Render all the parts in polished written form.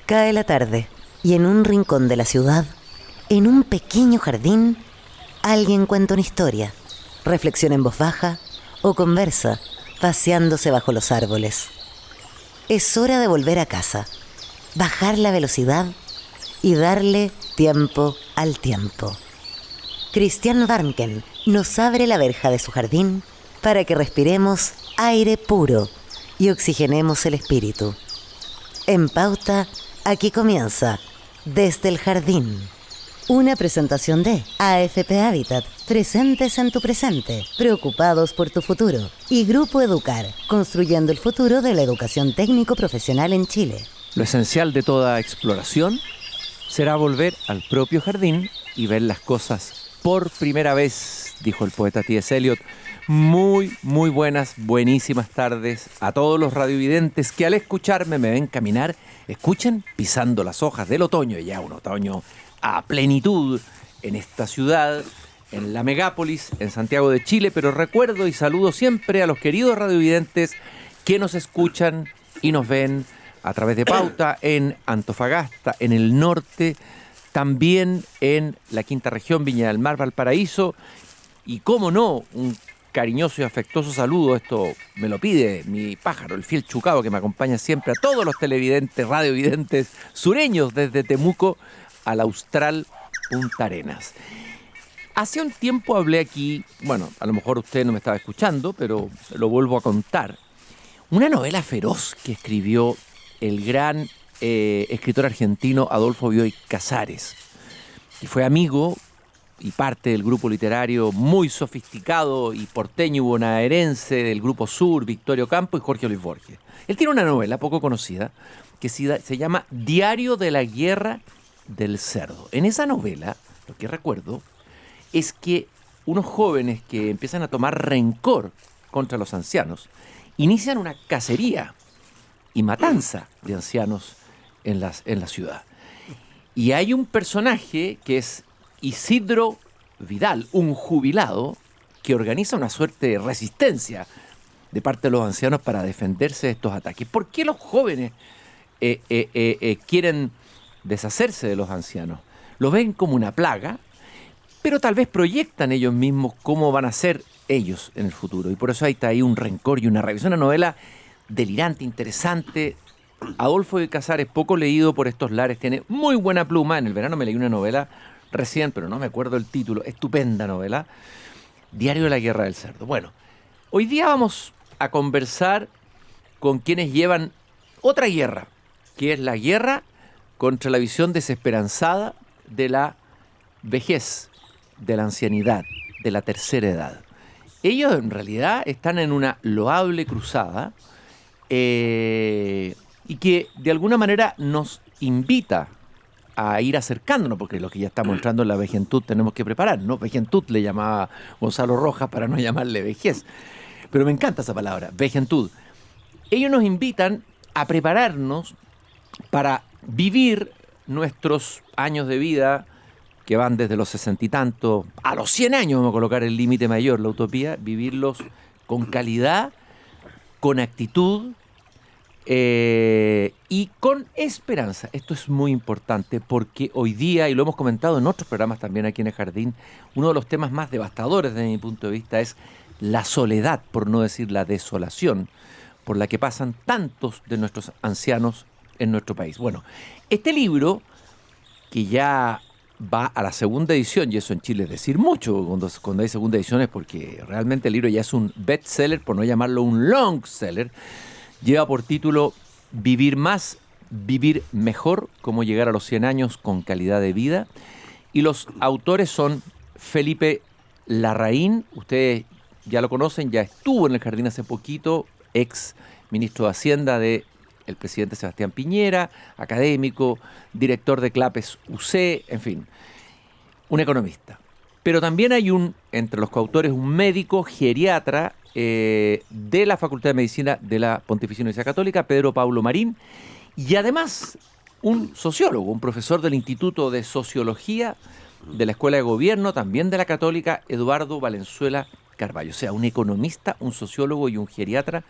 Cae la tarde y en un rincón de la ciudad, en un pequeño jardín, alguien cuenta una historia, reflexiona en voz baja o conversa, paseándose bajo los árboles. Es hora de volver a casa, bajar la velocidad y darle tiempo al tiempo. Christian Warnken nos abre la verja de su jardín para que respiremos aire puro y oxigenemos el espíritu. En Pauta, aquí comienza Desde el Jardín. Una presentación de AFP Habitat, presentes en tu presente, preocupados por tu futuro. Y Grupo Educar, construyendo el futuro de la educación técnico-profesional en Chile. Lo esencial de toda exploración será volver al propio jardín y ver las cosas por primera vez, dijo el poeta T.S. Eliot. Muy buenas, buenísimas tardes a todos los radiovidentes que al escucharme me ven caminar, escuchen pisando las hojas del otoño, ya un otoño a plenitud en esta ciudad, en la megápolis, en Santiago de Chile, pero recuerdo y saludo siempre a los queridos radiovidentes que nos escuchan y nos ven a través de Pauta en Antofagasta, en el norte, también en la quinta región, Viña del Mar, Valparaíso, y cómo no, un cariñoso y afectuoso saludo, esto me lo pide mi pájaro, el fiel Chucao, que me acompaña siempre, a todos los televidentes, radiovidentes sureños, desde Temuco al austral Punta Arenas. Hace un tiempo hablé aquí, bueno, a lo mejor usted no me estaba escuchando, pero lo vuelvo a contar, una novela feroz que escribió el gran escritor argentino Adolfo Bioy Casares, que fue amigo y parte del grupo literario muy sofisticado y porteño bonaerense del Grupo Sur, Victorio Campo y Jorge Luis Borges. Él tiene una novela poco conocida que se llama Diario de la Guerra del Cerdo. En esa novela, lo que recuerdo, es que unos jóvenes que empiezan a tomar rencor contra los ancianos inician una cacería y matanza de ancianos en la ciudad. Y hay un personaje que es Isidro Vidal, un jubilado, que organiza una suerte de resistencia de parte de los ancianos para defenderse de estos ataques. ¿Por qué los jóvenes quieren deshacerse de los ancianos? Los ven como una plaga, pero tal vez proyectan ellos mismos cómo van a ser ellos en el futuro. Y por eso hay ahí un rencor y una revisión. Una novela delirante, interesante. Adolfo de Casares, poco leído por estos lares, tiene muy buena pluma. En el verano me leí una novela recién, pero no me acuerdo el título, estupenda novela, Diario de la Guerra del Cerdo. Bueno, hoy día vamos a conversar con quienes llevan otra guerra, que es la guerra contra la visión desesperanzada de la vejez, de la ancianidad, de la tercera edad. Ellos en realidad están en una loable cruzada y que de alguna manera nos invita a ir acercándonos, porque lo que ya estamos entrando en la vejentud tenemos que preparar, ¿no? Vejentud le llamaba Gonzalo Rojas para no llamarle vejez. Pero me encanta esa palabra, vejentud. Ellos nos invitan a prepararnos para vivir nuestros años de vida, que van desde los 60 y tantos a los 100 años, vamos a colocar el límite mayor, la utopía, vivirlos con calidad, con actitud, y con esperanza. Esto es muy importante porque hoy día, y lo hemos comentado en otros programas también aquí en el Jardín, uno de los temas más devastadores desde mi punto de vista es la soledad, por no decir la desolación, por la que pasan tantos de nuestros ancianos en nuestro país. Bueno, este libro, que ya va a la segunda edición, y eso en Chile es decir mucho cuando hay segunda edición, es porque realmente el libro ya es un bestseller, por no llamarlo un long seller. Lleva por título Vivir más, vivir mejor, cómo llegar a los 100 años con calidad de vida. Y los autores son Felipe Larraín, ustedes ya lo conocen, ya estuvo en el Jardín hace poquito, ex ministro de Hacienda del presidente Sebastián Piñera, académico, director de CLAPES UC, en fin, un economista. Pero también hay entre los coautores, un médico geriatra de la Facultad de Medicina de la Pontificia Universidad Católica, Pedro Pablo Marín, y además un sociólogo, un profesor del Instituto de Sociología de la Escuela de Gobierno, también de la Católica, Eduardo Valenzuela Carballo. O sea, un economista, un sociólogo y un geriatra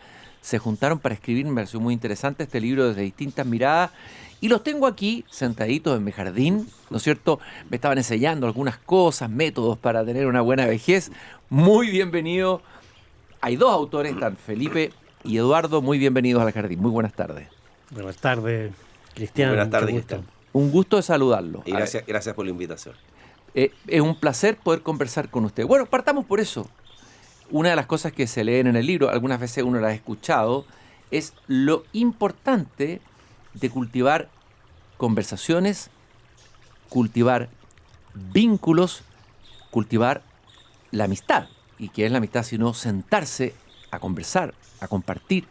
se juntaron para escribir, me pareció muy interesante este libro desde distintas miradas, y los tengo aquí sentaditos en mi jardín, ¿no es cierto? Me estaban enseñando algunas cosas, métodos para tener una buena vejez. Muy bienvenido. Hay dos autores, están Felipe y Eduardo, muy bienvenidos al jardín. Muy buenas tardes. Buenas tardes, Cristian. Buenas tardes, Cristian. Un gusto de saludarlo. Y gracias por la invitación. Es un placer poder conversar con usted. Bueno, partamos por eso. Una de las cosas que se leen en el libro, algunas veces uno las ha escuchado, es lo importante de cultivar conversaciones, cultivar vínculos, cultivar la amistad. ¿Y qué es la amistad sino sentarse a conversar, a compartir?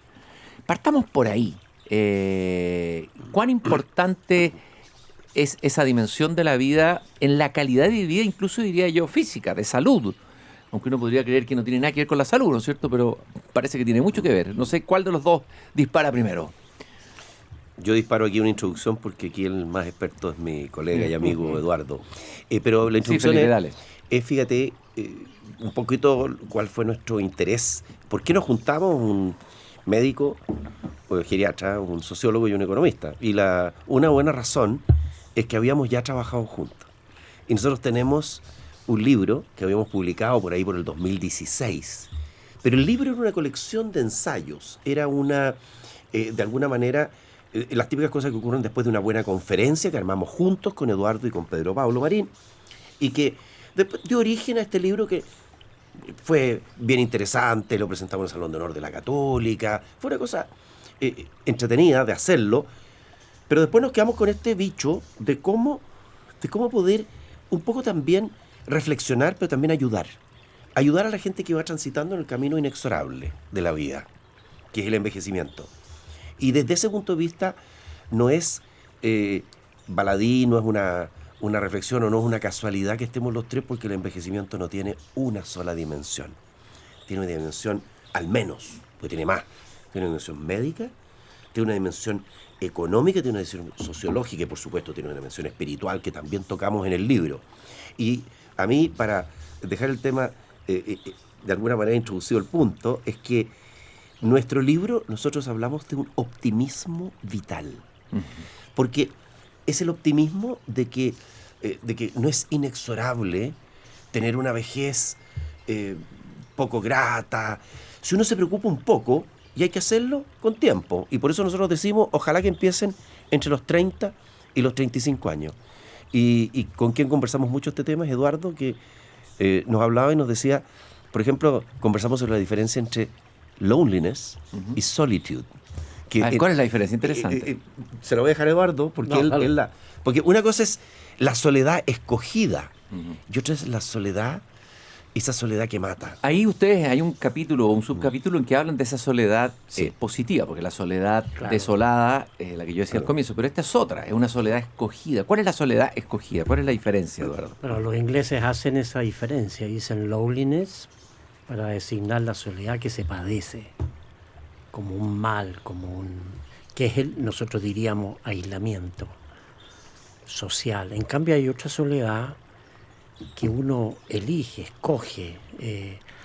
Partamos por ahí. ¿Cuán importante es esa dimensión de la vida en la calidad de vida, incluso diría yo física, de salud? Aunque uno podría creer que no tiene nada que ver con la salud, ¿no es cierto? Pero parece que tiene mucho que ver. No sé cuál de los dos dispara primero. Yo disparo aquí una introducción porque aquí el más experto es mi colega y amigo Eduardo. Pero la introducción sí, Felipe, es, fíjate, un poquito cuál fue nuestro interés. ¿Por qué nos juntamos un médico, un geriatra, un sociólogo y un economista? Y una buena razón es que habíamos ya trabajado juntos. Y nosotros tenemos un libro que habíamos publicado por ahí por el 2016. Pero el libro era una colección de ensayos. Era de alguna manera, las típicas cosas que ocurren después de una buena conferencia que armamos juntos con Eduardo y con Pedro Pablo Marín, y que después dio origen a este libro que fue bien interesante. Lo presentamos en el Salón de Honor de la Católica. Fue una cosa entretenida de hacerlo, pero después nos quedamos con este bicho de cómo poder un poco también reflexionar, pero también ayudar a la gente que va transitando en el camino inexorable de la vida, que es el envejecimiento. Y desde ese punto de vista no es baladí, no es una reflexión o no es una casualidad que estemos los tres, porque el envejecimiento no tiene una sola dimensión. Tiene una dimensión, al menos, porque tiene más. Tiene una dimensión médica, tiene una dimensión económica, tiene una dimensión sociológica y por supuesto tiene una dimensión espiritual que también tocamos en el libro. Y a mí, para dejar el tema de alguna manera introducido el punto, es que nuestro libro, nosotros hablamos de un optimismo vital. Uh-huh. Porque es el optimismo de que no es inexorable tener una vejez poco grata. Si uno se preocupa un poco, y hay que hacerlo con tiempo. Y por eso nosotros decimos, ojalá que empiecen entre los 30 y los 35 años. Y con quien conversamos mucho este tema es Eduardo, que nos hablaba y nos decía, por ejemplo, conversamos sobre la diferencia entre loneliness y solitude. ¿Cuál es la diferencia? Interesante. Se lo voy a dejar a Eduardo, porque porque una cosa es la soledad escogida, y otra es la soledad, esa soledad que mata. Ahí ustedes, hay un capítulo o un subcapítulo en que hablan de esa soledad positiva, porque la soledad desolada es la que yo decía al comienzo, pero esta es otra, es una soledad escogida. ¿Cuál es la soledad escogida? ¿Cuál es la diferencia, Eduardo? Bueno, los ingleses hacen esa diferencia, dicen loneliness para designar la soledad que se padece, como un mal, que es nosotros diríamos aislamiento social. En cambio hay otra soledad que uno elige, escoge.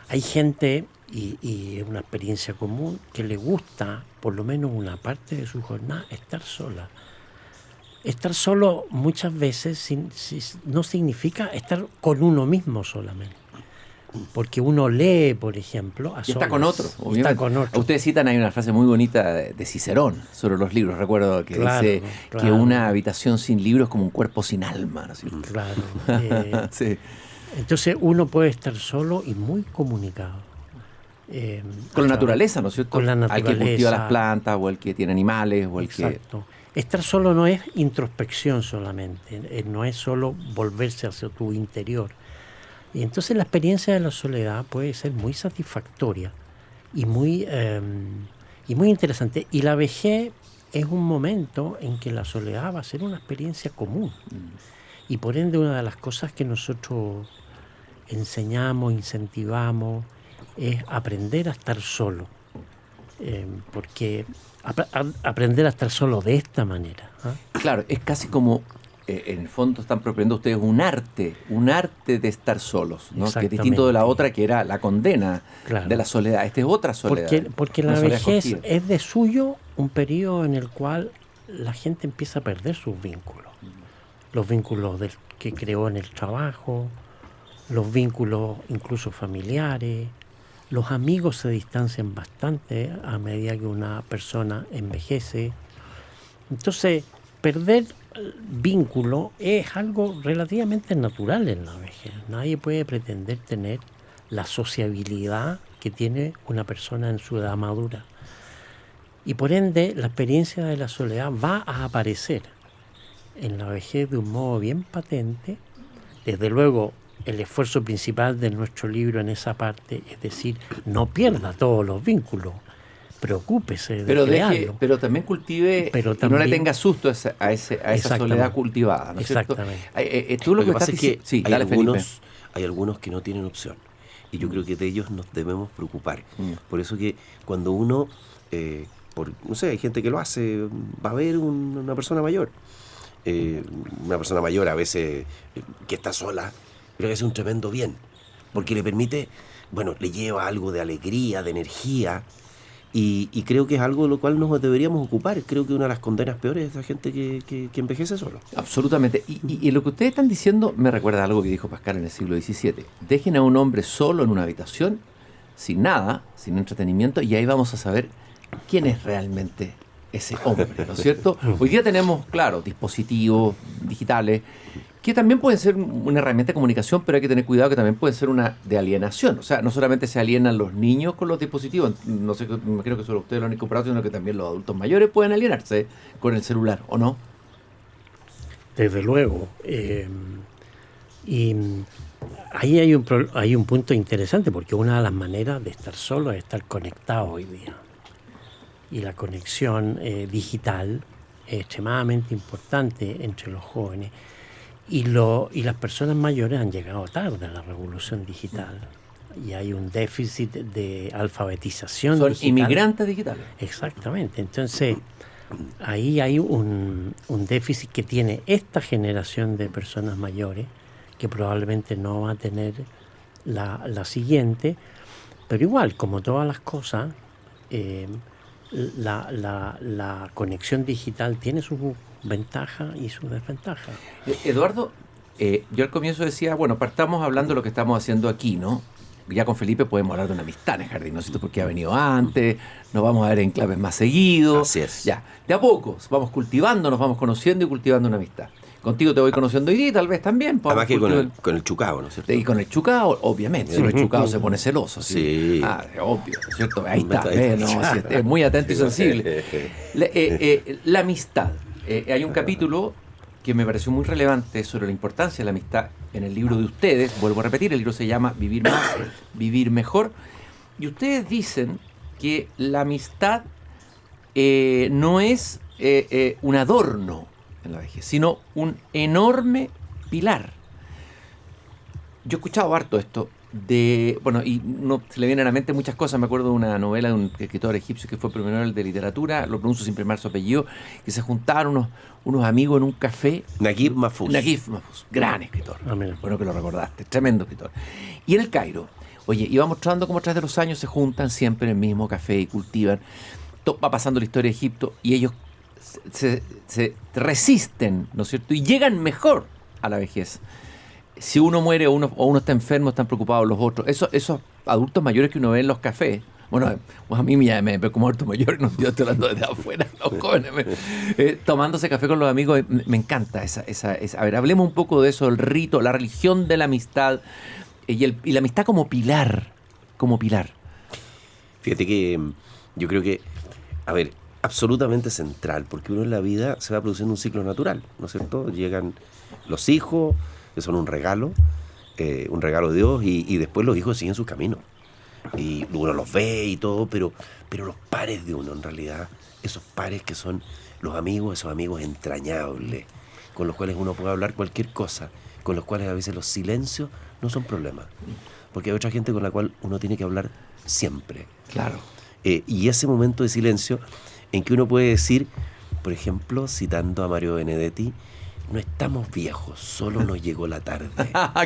Hay gente, y es una experiencia común, que le gusta, por lo menos una parte de su jornada, estar sola. Estar solo muchas veces no significa estar con uno mismo solamente. Porque uno lee, por ejemplo, a solas. Está con otro. Ustedes citan, hay una frase muy bonita de Cicerón sobre los libros. Recuerdo que dice que una habitación sin libros es como un cuerpo sin alma, ¿no es cierto? Claro. Sí. Entonces uno puede estar solo y muy comunicado. Con la naturaleza, ¿no es cierto? Con la naturaleza. Al que cultiva las plantas, o el que tiene animales, o el Exacto. Estar solo no es introspección solamente, no es solo volverse hacia tu interior. Y entonces la experiencia de la soledad puede ser muy satisfactoria y muy interesante. Y la vejez es un momento en que la soledad va a ser una experiencia común. Y por ende una de las cosas que nosotros enseñamos, incentivamos, es aprender a estar solo. Porque aprender a estar solo de esta manera. Claro, es casi como en el fondo están proponiendo ustedes un arte de estar solos, ¿no? Que es Exactamente. distinto de la otra, que era la condena Claro. de la soledad. Esta es otra soledad. Porque una la soledad vejez cogida. es de suyo un periodo en el cual la gente empieza a perder sus vínculos. Los vínculos que creó en el trabajo, los vínculos incluso familiares. Los amigos se distancian bastante a medida que una persona envejece. Entonces, perder vínculo es algo relativamente natural en la vejez. Nadie puede pretender tener la sociabilidad que tiene una persona en su edad madura. Y por ende, la experiencia de la soledad va a aparecer en la vejez de un modo bien patente. Desde luego, el esfuerzo principal de nuestro libro en esa parte es decir, no pierda todos los vínculos, preocúpese de Pero, crearlo. pero también cultive Pero y no le también- tenga susto a esa Exactamente. soledad cultivada, ¿no es cierto? Exactamente. Tú lo que me pasa estás es que diciendo... Sí, hay, dale, Felipe. hay algunos que no tienen opción. Y yo creo que de ellos nos debemos preocupar. Mm. Por eso que cuando uno, no sé, hay gente que lo hace, va a ver una persona mayor. Una persona mayor a veces que está sola, pero que hace un tremendo bien. Porque le permite, bueno, le lleva algo de alegría, de energía. Y creo que es algo de lo cual nos deberíamos ocupar. Creo que una de las condenas peores es la gente que envejece solo. Absolutamente. Y lo que ustedes están diciendo me recuerda a algo que dijo Pascal en el siglo XVII. Dejen a un hombre solo en una habitación, sin nada, sin entretenimiento, y ahí vamos a saber quién es realmente ese hombre, ¿no es cierto? Hoy día tenemos, claro, dispositivos digitales que también pueden ser una herramienta de comunicación, pero hay que tener cuidado que también pueden ser una de alienación. O sea, no solamente se alienan los niños con los dispositivos, no sé, me creo que solo ustedes lo han incorporado, sino que también los adultos mayores pueden alienarse con el celular, ¿o no? Desde luego. Y ahí hay un punto interesante, porque una de las maneras de estar solo es estar conectado hoy día. Y la conexión digital es extremadamente importante entre los jóvenes. Y las personas mayores han llegado tarde a la revolución digital. Y hay un déficit de alfabetización Son digital. inmigrantes digitales. Exactamente. Entonces, ahí hay un déficit que tiene esta generación de personas mayores, que probablemente no va a tener la siguiente, pero igual, como todas las cosas, la conexión digital tiene sus ventajas y sus desventajas. Eduardo, yo al comienzo decía, bueno, partamos hablando de lo que estamos haciendo aquí, ¿no? Ya con Felipe podemos hablar de una amistad en el jardín, ¿no es cierto? Porque ha venido antes, nos vamos a ver en claves más seguido. Así es. Ya, de a poco vamos cultivando, nos vamos conociendo y cultivando una amistad. Contigo te voy conociendo hoy día, tal vez también. Además que cultivar- con el chucao, ¿no es cierto? Y con el chucao, obviamente, si no el chucao se pone celoso. Sí. Ah, obvio, ¿no es cierto? Ahí está, Ahí está. ¿no? Sí, es muy atento y sensible. La amistad. Hay un capítulo que me pareció muy relevante sobre la importancia de la amistad en el libro de ustedes. Vuelvo a repetir, el libro se llama Vivir Más, Vivir Mejor. Y ustedes dicen que la amistad no es un adorno en la vejez, sino un enorme pilar. Yo he escuchado harto esto bueno, y no se le vienen a la mente muchas cosas. Me acuerdo de una novela de un escritor egipcio que fue premio Nobel de literatura, lo pronuncio sin primar su apellido, que se juntaron unos amigos en un café. Naguib Mahfouz. Naguib Mahfouz, gran escritor. Ah, mira. Bueno que lo recordaste, tremendo escritor. Y en el Cairo, oye, iba mostrando cómo a través de los años se juntan siempre en el mismo café y cultivan. Va pasando la historia de Egipto y ellos se resisten, ¿no es cierto? Y llegan mejor a la vejez. Si uno muere o uno está enfermo, están preocupados los otros. Esos adultos mayores que uno ve en los cafés, bueno, a mí me veo como adulto mayor, no yo estoy hablando desde afuera, los jóvenes, tomándose café con los amigos, me encanta esa. A ver, hablemos un poco de eso, el rito, la religión de la amistad y la amistad como pilar, Fíjate que yo creo que, a ver, absolutamente central, porque uno en la vida se va produciendo un ciclo natural, ¿no es cierto? Llegan los hijos, que son un regalo de Dios, y después los hijos siguen su camino. Y uno los ve y todo, pero los pares de uno, en realidad, esos pares que son los amigos, esos amigos entrañables, con los cuales uno puede hablar cualquier cosa, con los cuales a veces los silencios no son problemas, porque hay otra gente con la cual uno tiene que hablar siempre. claro. Y ese momento de silencio en que uno puede decir, por ejemplo, citando a Mario Benedetti, no estamos viejos, solo nos llegó la tarde.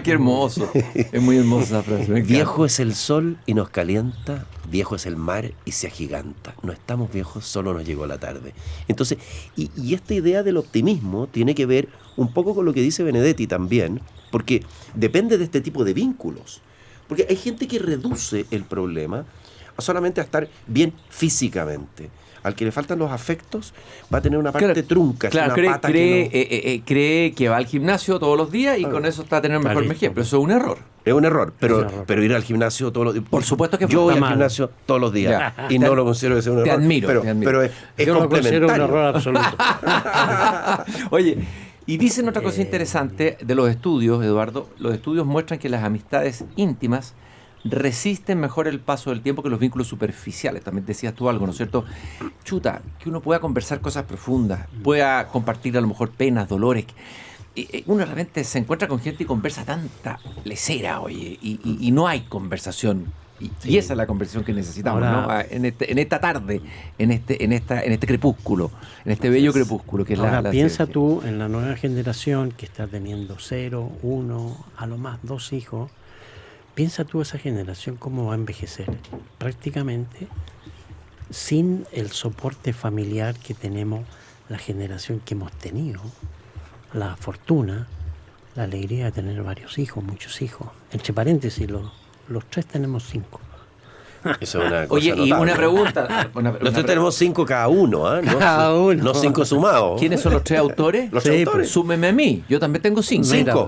¡Qué hermoso! Es muy hermosa esa frase. me encanta. Viejo es el sol y nos calienta, viejo es el mar y se agiganta. No estamos viejos, solo nos llegó la tarde. Entonces, y esta idea del optimismo tiene que ver un poco con lo que dice Benedetti también, porque depende de este tipo de vínculos. Porque hay gente que reduce el problema a solamente a estar bien físicamente. Al que le faltan los afectos va a tener una parte trunca. Claro, una pata cree que va al gimnasio todos los días y con eso está teniendo mejor ejemplo. Eso es un error. Es un error, pero ir al gimnasio todos los días. Por supuesto que yo voy al mal. Gimnasio todos los días Ya. y no lo considero que sea un error. Te admiro. Pero es Yo lo considero un complementario. error absoluto. Oye, y dicen otra cosa interesante de los estudios, Eduardo. Los estudios muestran que las amistades íntimas resisten mejor el paso del tiempo que los vínculos superficiales. También decías tú algo, ¿no es cierto? Chuta, que uno pueda conversar cosas profundas, pueda compartir a lo mejor penas, dolores. Uno de repente se encuentra con gente y conversa tanta lesera, oye, y no hay conversación. Y esa es la conversación que necesitamos, Ahora, ¿no? En esta tarde, en este crepúsculo, en este bello crepúsculo que es Ahora la piensa ciencia. tú en la nueva generación que está teniendo 0, 1, a lo más 2 hijos. Piensa tú esa generación cómo va a envejecer. Prácticamente sin el soporte familiar que tenemos la generación que hemos tenido. La fortuna, la alegría de tener varios hijos, muchos hijos. Entre paréntesis, los 3 tenemos 5. Eso es una cosa Oye, y notable. una pregunta. Nosotros tenemos 5 cada uno, ¿ah? No, Cada uno. No 5 sumados. ¿Quiénes son los 3 autores? Los Sí, autores. Súmeme a mí. Yo también tengo 5.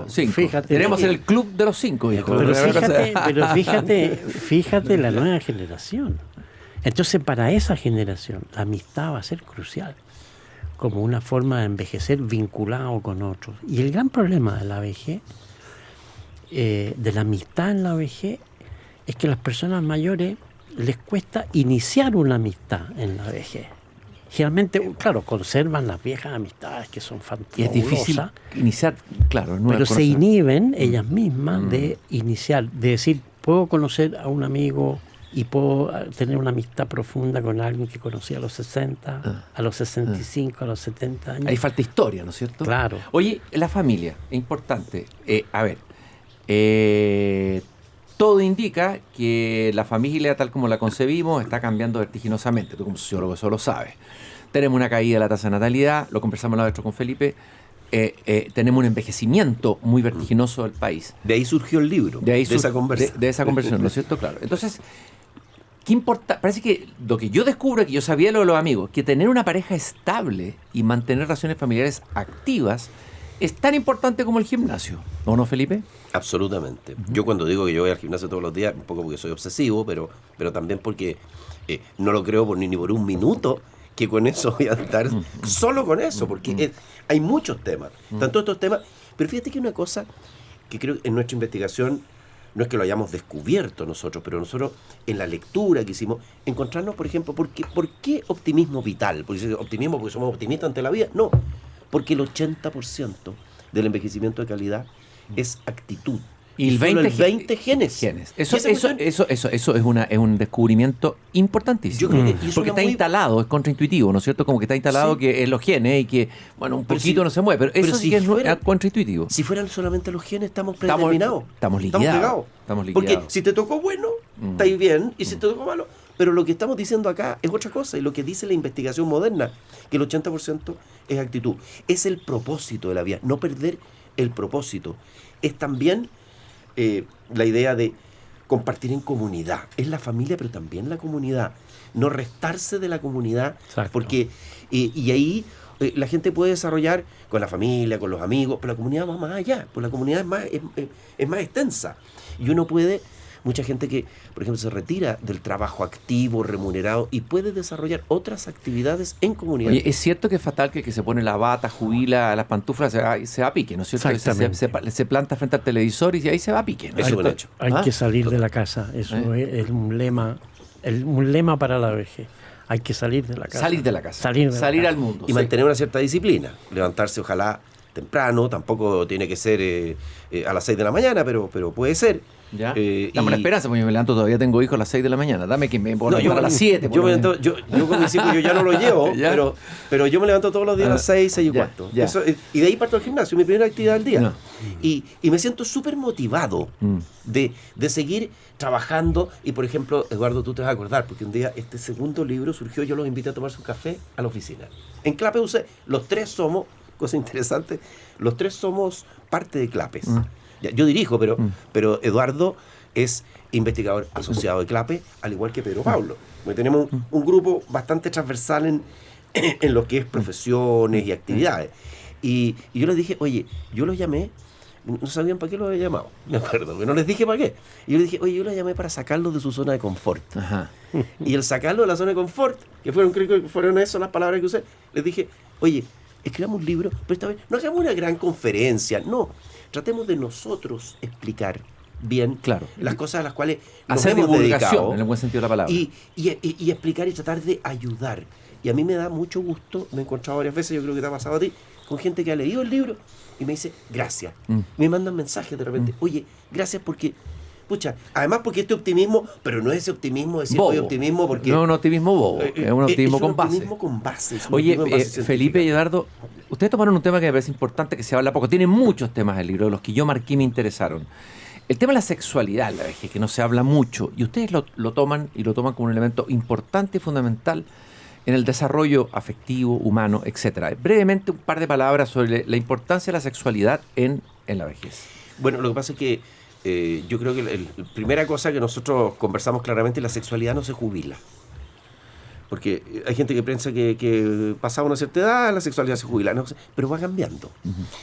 Cinco. Fíjate. Tenemos el club de los 5, viejo. Fíjate la nueva generación. Entonces, para esa generación, la amistad va a ser crucial, como una forma de envejecer vinculado con otros. Y el gran problema de la vejez, de la amistad en la vejez, es que a las personas mayores les cuesta iniciar una amistad en la vejez. Generalmente, claro, conservan las viejas amistades que son Y es difícil fabulosas, iniciar, claro, pero se inhiben ellas mismas Mm. de iniciar, de decir, puedo conocer a un amigo y puedo tener una amistad profunda con alguien que conocí a los 60, a los 65, a los 70 años. Ahí falta historia, ¿no es cierto? Claro. Oye, la familia, es importante. Todo indica que la familia, tal como la concebimos, está cambiando vertiginosamente. Tú como sociólogo eso lo sabes. Tenemos una caída de la tasa de natalidad, lo conversamos la vez con Felipe. Tenemos un envejecimiento muy vertiginoso del país. De ahí surgió el libro, de esa conversación. De esa conversación, ¿no es cierto? Claro. Entonces, ¿qué importa? Parece que lo que yo descubro, que yo sabía lo de los amigos, que tener una pareja estable y mantener relaciones familiares activas es tan importante como el gimnasio. ¿O no, Felipe? Absolutamente. Yo cuando digo que yo voy al gimnasio todos los días, un poco porque soy obsesivo, pero también porque no lo creo ni por un minuto que con eso voy a estar solo con eso, porque hay muchos temas, tanto estos temas, pero fíjate que una cosa que creo que en nuestra investigación no es que lo hayamos descubierto nosotros, pero nosotros en la lectura que hicimos, encontrarnos, por ejemplo, ¿por qué optimismo vital? Porque optimismo porque somos optimistas ante la vida, no, porque el 80% del envejecimiento de calidad es actitud. Y el solo 20 genes. Eso Y esa cuestión- es un descubrimiento importantísimo. Yo creo que- y es porque una está muy- instalado, es contraintuitivo, ¿no es cierto? Como que está instalado Sí. que es los genes y que, bueno, un Pero poquito si- no se mueve. Pero pero eso si sí que es fuera- contraintuitivo. Si fueran solamente los genes, estamos Estamos- predeterminados. estamos liquidados. pegados. Estamos liquidados. Porque si te tocó bueno, estáis bien, y si te tocó malo. Pero lo que estamos diciendo acá es otra cosa, y lo que dice la investigación moderna, que el 80% es actitud. Es el propósito de la vida, no perder el propósito. Es también la idea de compartir en comunidad. Es la familia, pero también la comunidad. No restarse de la comunidad, Exacto. porque y ahí la gente puede desarrollar con la familia, con los amigos, pero la comunidad va más allá, pues la comunidad es más extensa. Y uno puede, mucha gente que, por ejemplo, se retira del trabajo activo, remunerado, y puede desarrollar otras actividades en comunidad. Oye, es cierto que es fatal que el que se pone la bata, jubila, las pantuflas, se va a pique, ¿no es cierto? Exactamente. Se planta frente al televisor y ahí se va a pique, ¿no? Eso es un hecho. Hay ¿Ah? que salir de la casa. Eso es un lema para la vejez. Hay que salir de la casa. Salir de la casa. Salir Salir casa. al mundo. Y sí. mantener una cierta disciplina. Levantarse, ojalá, temprano, tampoco tiene que ser a las 6 de la mañana, pero puede ser. ¿Ya? Dame una esperanza, porque yo me levanto, todavía tengo hijos a las 6 de la mañana. Dame que me pongo a llevar a las 7. Yo con mis hijos yo ya no lo llevo, pero yo me levanto todos los días a las 6, 6 y cuarto. Eso, y de ahí parto al gimnasio, mi primera actividad del día. Y me siento súper motivado de seguir trabajando. Y por ejemplo, Eduardo, tú te vas a acordar, porque un día este segundo libro surgió, yo los invité a tomarse un café a la oficina. En Clape UC, los tres somos, cosa interesante, los tres somos parte de Clapes. Yo dirijo, pero Eduardo es investigador asociado de Clape, al igual que Pedro Pablo. Porque tenemos un grupo bastante transversal en lo que es profesiones y actividades. Y yo les dije, oye, yo los llamé, no sabían para qué los había llamado, me acuerdo, que no les dije para qué. Y yo les dije, oye, yo los llamé para sacarlos de su zona de confort. Ajá. Y el sacarlo de la zona de confort, creo que fueron esas las palabras que usé, les dije, oye, escribamos un libro, pero esta vez no hagamos una gran conferencia, no. Tratemos de nosotros explicar bien las cosas a las cuales nos hacer hemos dedicado, en el buen sentido de la palabra. Y explicar y tratar de ayudar. Y a mí me da mucho gusto, me he encontrado varias veces, yo creo que te ha pasado a ti, con gente que ha leído el libro y me dice, gracias. Me mandan mensajes de repente, oye, gracias porque, pucha, además porque este optimismo, pero no es ese optimismo, decir hoy optimismo porque... No, un optimismo bobo, es un optimismo con base. Optimismo con base. Oye, Felipe y Eduardo, ustedes tomaron un tema que me parece importante, que se habla poco. Tiene muchos temas del libro, de los que yo marqué y me interesaron. El tema de la sexualidad, la vejez, que no se habla mucho, y ustedes lo toman como un elemento importante y fundamental en el desarrollo afectivo, humano, etcétera. Brevemente, un par de palabras sobre la importancia de la sexualidad en la vejez. Bueno, lo que pasa es que yo creo que la primera cosa que nosotros conversamos claramente, la sexualidad no se jubila. Porque hay gente que piensa que pasada una cierta edad la sexualidad se jubila, no, pero va cambiando.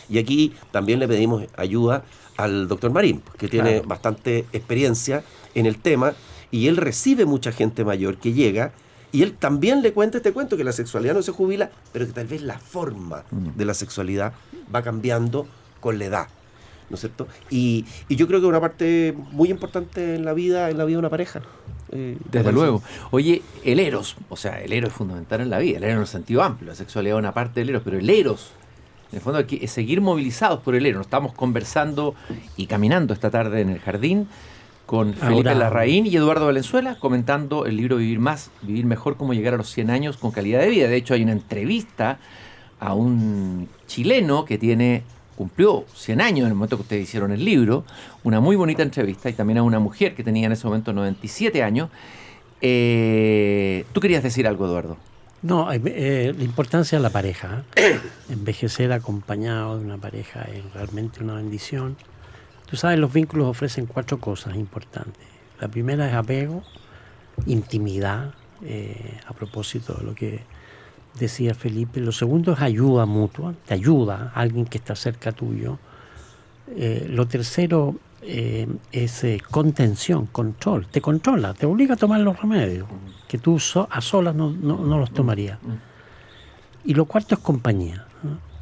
Y aquí también le pedimos ayuda al doctor Marín, que tiene bastante experiencia en el tema, y él recibe mucha gente mayor que llega, y él también le cuenta este cuento, que la sexualidad no se jubila, pero que tal vez la forma de la sexualidad va cambiando con la edad, ¿no es cierto? Y yo creo que una parte muy importante en la vida de una pareja. Desde luego. Oye, el eros, o sea, el eros es fundamental en la vida, el eros en el sentido amplio, la sexualidad es una parte del eros, pero el eros, en el fondo hay que seguir movilizados por el eros. Nos estamos conversando y caminando esta tarde en el jardín con Felipe Larraín y Eduardo Valenzuela, comentando el libro Vivir Más, Vivir Mejor, cómo llegar a los 100 años con calidad de vida. De hecho, hay una entrevista a un chileno que cumplió 100 años en el momento que ustedes hicieron el libro, una muy bonita entrevista, y también a una mujer que tenía en ese momento 97 años. ¿Tú querías decir algo, Eduardo? No, la importancia de la pareja. Envejecer acompañado de una pareja es realmente una bendición. Tú sabes, los vínculos ofrecen 4 cosas importantes. La primera es apego, intimidad, a propósito de lo que decía Felipe. Lo segundo es ayuda mutua, te ayuda a alguien que está cerca tuyo. Lo tercero es contención, control, te controla, te obliga a tomar los remedios, que tú a solas no los tomarías. Y lo cuarto es compañía, ¿no?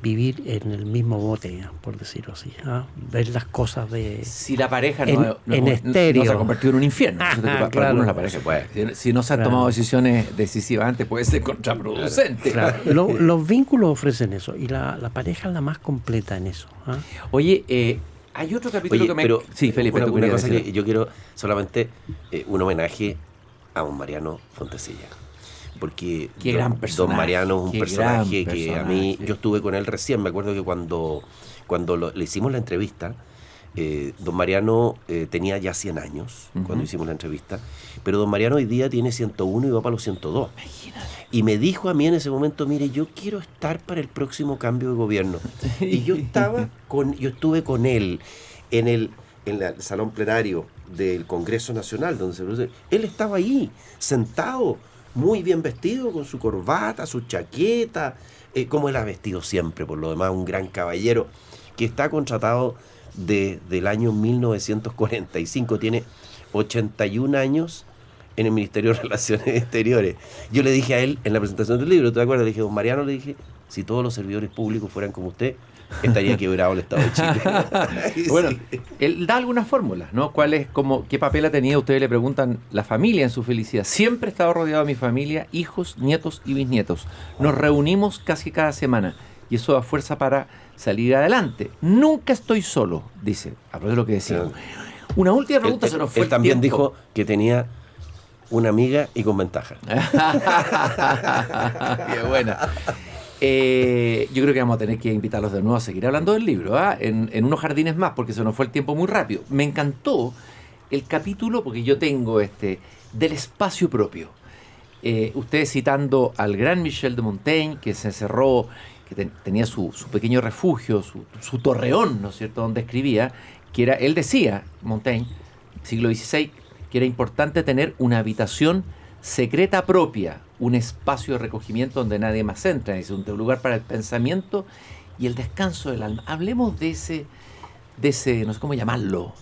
Vivir en el mismo bote, por decirlo así, ¿no? Ver las cosas de... Si la pareja en estéreo. No se ha convertido en un infierno. Para claro. algunos la pareja puede. Si no se han tomado decisiones decisivas antes, puede ser contraproducente. Claro. Los vínculos ofrecen eso, y la pareja es la más completa en eso. Oye, hay otro capítulo que me... Pero, sí, Felipe, una cosa que yo quiero solamente un homenaje a don Mariano Fontecilla. Porque don Mariano es un personaje que a mí, yo estuve con él recién, me acuerdo que cuando le hicimos la entrevista, don Mariano tenía ya 100 años cuando hicimos la entrevista, pero don Mariano hoy día tiene 101 y va para los 102. Imagínate. Y me dijo a mí en ese momento, mire, yo quiero estar para el próximo cambio de gobierno. Y yo estuve con él en el salón plenario del Congreso Nacional, donde se produce. Él estaba ahí, sentado, muy bien vestido, con su corbata, su chaqueta, como él ha vestido siempre, por lo demás, un gran caballero, que está contratado desde el año 1945, tiene 81 años en el Ministerio de Relaciones Exteriores. Yo le dije a él, en la presentación del libro, ¿te acuerdas? Le dije, don Mariano, le dije, si todos los servidores públicos fueran como usted, estaría quebrado el Estado de Chile. Bueno, él da algunas fórmulas, ¿no? ¿Qué papel ha tenido? Ustedes le preguntan la familia en su felicidad. Siempre he estado rodeado de mi familia, hijos, nietos y bisnietos. Nos reunimos casi cada semana. y eso da fuerza para salir adelante. Nunca estoy solo, dice, a propósito de lo que decíamos. Una última pregunta, se nos fue Él también el tiempo. dijo que tenía una amiga y con ventaja. Qué buena. Yo creo que vamos a tener que invitarlos de nuevo a seguir hablando del libro, en unos jardines más, porque se nos fue el tiempo muy rápido. Me encantó el capítulo, porque yo tengo del espacio propio. Ustedes citando al gran Michel de Montaigne, que se encerró, que tenía su pequeño refugio, su torreón, ¿no es cierto?, donde escribía, que era, él decía, Montaigne, siglo XVI, que era importante tener una habitación secreta propia, un espacio de recogimiento donde nadie más entra, es un lugar para el pensamiento y el descanso del alma. Hablemos de ese, no sé cómo llamarlo,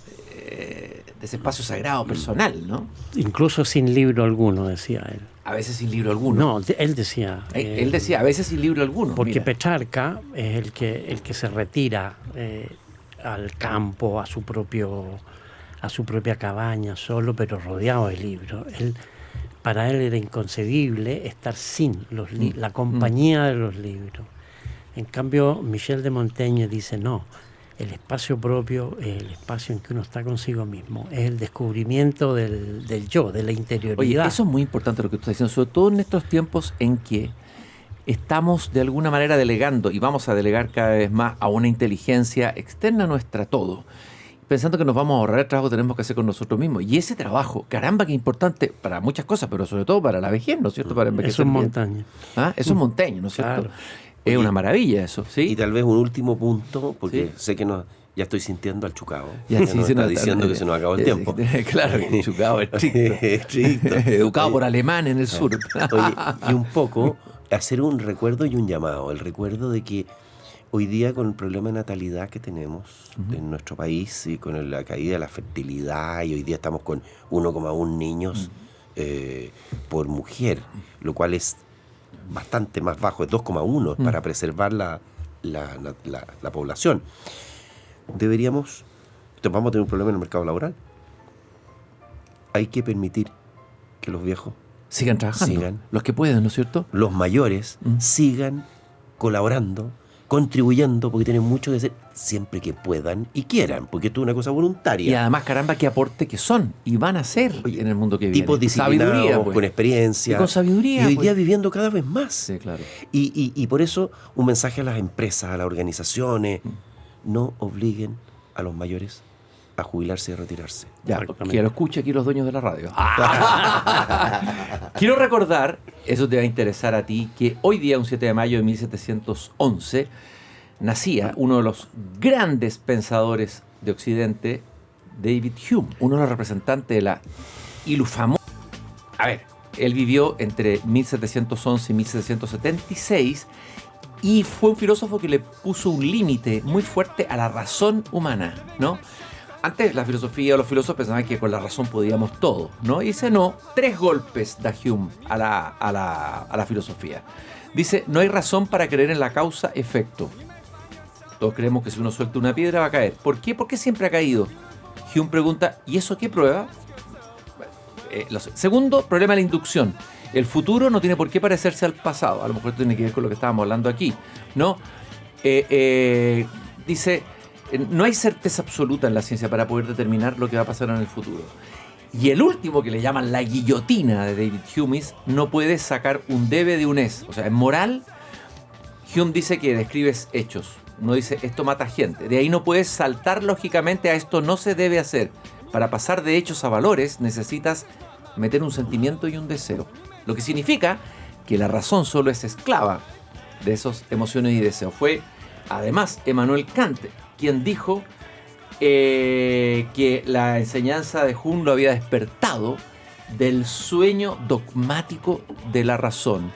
de ese espacio sagrado personal, ¿no? Incluso sin libro alguno, decía él. A veces sin libro alguno. No, él decía... Él decía, a veces sin libro alguno. Porque mira. Petrarca es el que se retira al campo, a su propia cabaña, solo, pero rodeado de libros. Para él era inconcebible estar sin la compañía de los libros. En cambio, Michel de Montaigne dice, no, el espacio propio es el espacio en que uno está consigo mismo, es el descubrimiento del yo, de la interioridad. Oye, eso es muy importante lo que tú estás diciendo, sobre todo en estos tiempos en que estamos de alguna manera delegando, y vamos a delegar cada vez más a una inteligencia externa nuestra todo, pensando que nos vamos a ahorrar el trabajo que tenemos que hacer con nosotros mismos. Y ese trabajo, caramba, que importante para muchas cosas, pero sobre todo para la vejez, ¿no es cierto? Para envejecer Eso es bien. Montaigne. Eso es Montaigne, ¿no es cierto? Claro. Es una maravilla eso, ¿sí? Y tal vez un último punto, porque Sí. sé que ya estoy sintiendo al chucao. Ya, que sí, nos se está nos diciendo que se nos acabó el tiempo. Claro, chucado, estricto. Estricto. Educado por alemanes en el sur. Oye, y un poco hacer un recuerdo y un llamado. El recuerdo de que hoy día, con el problema de natalidad que tenemos en nuestro país y con la caída de la fertilidad, y hoy día estamos con 1,1 niños por mujer, lo cual es bastante más bajo, es 2,1 para preservar la población. Vamos a tener un problema en el mercado laboral. Hay que permitir que los viejos Sigan trabajando. Los que pueden, ¿no es cierto? los mayores sigan colaborando, contribuyendo, porque tienen mucho que hacer siempre que puedan y quieran, porque esto es una cosa voluntaria. Y además, caramba, qué aporte que son y van a ser en el mundo que viene. Tipos disciplinados, Sabiduría, pues. con experiencia. Y con sabiduría. Y hoy día pues. viviendo cada vez más. Sí, claro. Y por eso un mensaje a las empresas, a las organizaciones: no obliguen a los mayores a jubilarse y a retirarse. Ya, Exactamente. que lo escuche aquí los dueños de la radio. Quiero recordar, eso te va a interesar a ti, que hoy día, un 7 de mayo de 1711, nacía uno de los grandes pensadores de Occidente, David Hume, uno de los representantes de la famosa... A ver, él vivió entre 1711 y 1776 y fue un filósofo que le puso un límite muy fuerte a la razón humana, ¿no? Antes la filosofía o los filósofos pensaban que con la razón podíamos todo, ¿no? Y dice, no, 3 golpes da Hume a la filosofía. Dice, no hay razón para creer en la causa-efecto. Todos creemos que si uno suelta una piedra va a caer. ¿Por qué? Porque siempre ha caído. Hume pregunta, ¿y eso qué prueba? Segundo, problema de la inducción. El futuro no tiene por qué parecerse al pasado. A lo mejor tiene que ver con lo que estábamos hablando aquí, ¿no? Dice, no hay certeza absoluta en la ciencia para poder determinar lo que va a pasar en el futuro. Y el último, que le llaman la guillotina de David Hume, es, no puedes sacar un debe de un es. O sea, en moral, Hume dice que describes hechos. No dice, esto mata gente. De ahí no puedes saltar lógicamente a esto no se debe hacer. Para pasar de hechos a valores necesitas meter un sentimiento y un deseo. Lo que significa que la razón solo es esclava de esas emociones y deseos. Fue, además, Emmanuel Kant quien dijo que la enseñanza de Hume lo había despertado del sueño dogmático de la razón.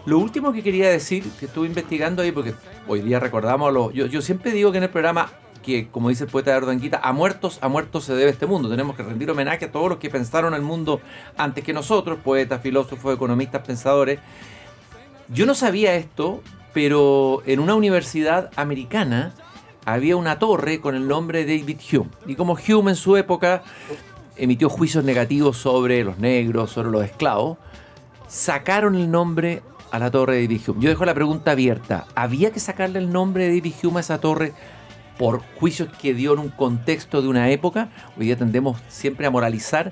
Lo último que quería decir, que estuve investigando ahí, porque hoy día recordamos yo siempre digo que en el programa, que como dice el poeta de Ardanguita, a muertos se debe este mundo. Tenemos que rendir homenaje a todos los que pensaron el mundo antes que nosotros, poetas, filósofos, economistas, pensadores. Yo no sabía esto, pero en una universidad americana había una torre con el nombre de David Hume. Y como Hume en su época emitió juicios negativos sobre los negros, sobre los esclavos, sacaron el nombre a la torre de David Hume. Yo dejo la pregunta abierta. ¿Había que sacarle el nombre de David Hume a esa torre por juicios que dio en un contexto de una época? Hoy día tendemos siempre a moralizar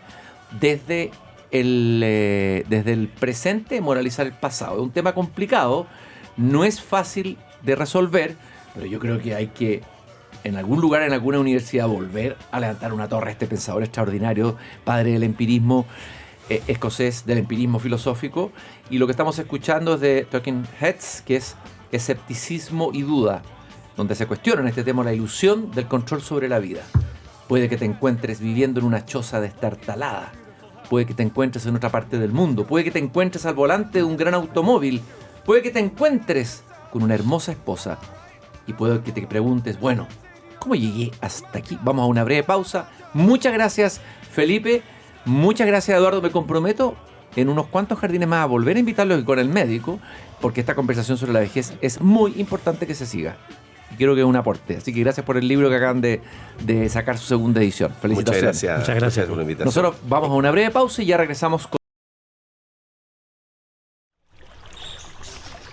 desde el presente, moralizar el pasado. Es un tema complicado, no es fácil de resolver, pero yo creo que hay que, en algún lugar, en alguna universidad, volver a levantar una torre a este pensador extraordinario, padre del empirismo escocés, del empirismo filosófico. Y lo que estamos escuchando es de Talking Heads, que es escepticismo y duda, donde se cuestiona en este tema la ilusión del control sobre la vida. Puede que te encuentres viviendo en una choza destartalada, puede que te encuentres en otra parte del mundo, puede que te encuentres al volante de un gran automóvil, puede que te encuentres con una hermosa esposa, y puede que te preguntes, bueno, ¿cómo llegué hasta aquí? Vamos a una breve pausa. Muchas gracias, Felipe. Muchas gracias, Eduardo. Me comprometo en unos cuantos jardines más a volver a invitarlos con el médico, porque esta conversación sobre la vejez es muy importante que se siga. Y creo que es un aporte. Así que gracias por el libro que acaban de sacar su segunda edición. Felicitaciones. Muchas gracias por la invitación. Nosotros vamos a una breve pausa y ya regresamos con...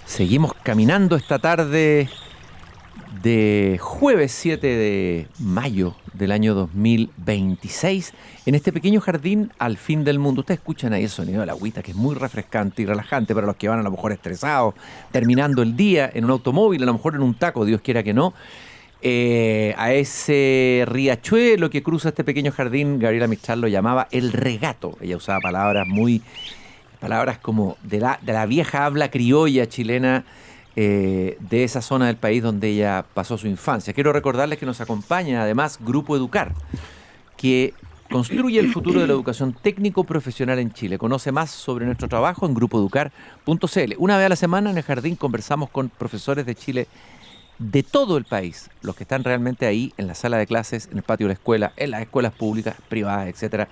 Seguimos caminando esta tarde de jueves 7 de mayo del año 2026 en este pequeño jardín al fin del mundo. Ustedes escuchan ahí el sonido de la agüita, que es muy refrescante y relajante para los que van a lo mejor estresados, terminando el día en un automóvil, a lo mejor en un taco, Dios quiera que no. A ese riachuelo que cruza este pequeño jardín, Gabriela Mistral lo llamaba el regato. Ella usaba palabras como de la vieja habla criolla chilena, de esa zona del país donde ella pasó su infancia. Quiero recordarles que nos acompaña además Grupo Educar, que construye el futuro de la educación técnico-profesional en Chile. Conoce más sobre nuestro trabajo en grupoeducar.cl. Una vez a la semana en el jardín conversamos con profesores de Chile de todo el país, los que están realmente ahí en la sala de clases, en el patio de la escuela, en las escuelas públicas, privadas, etcétera.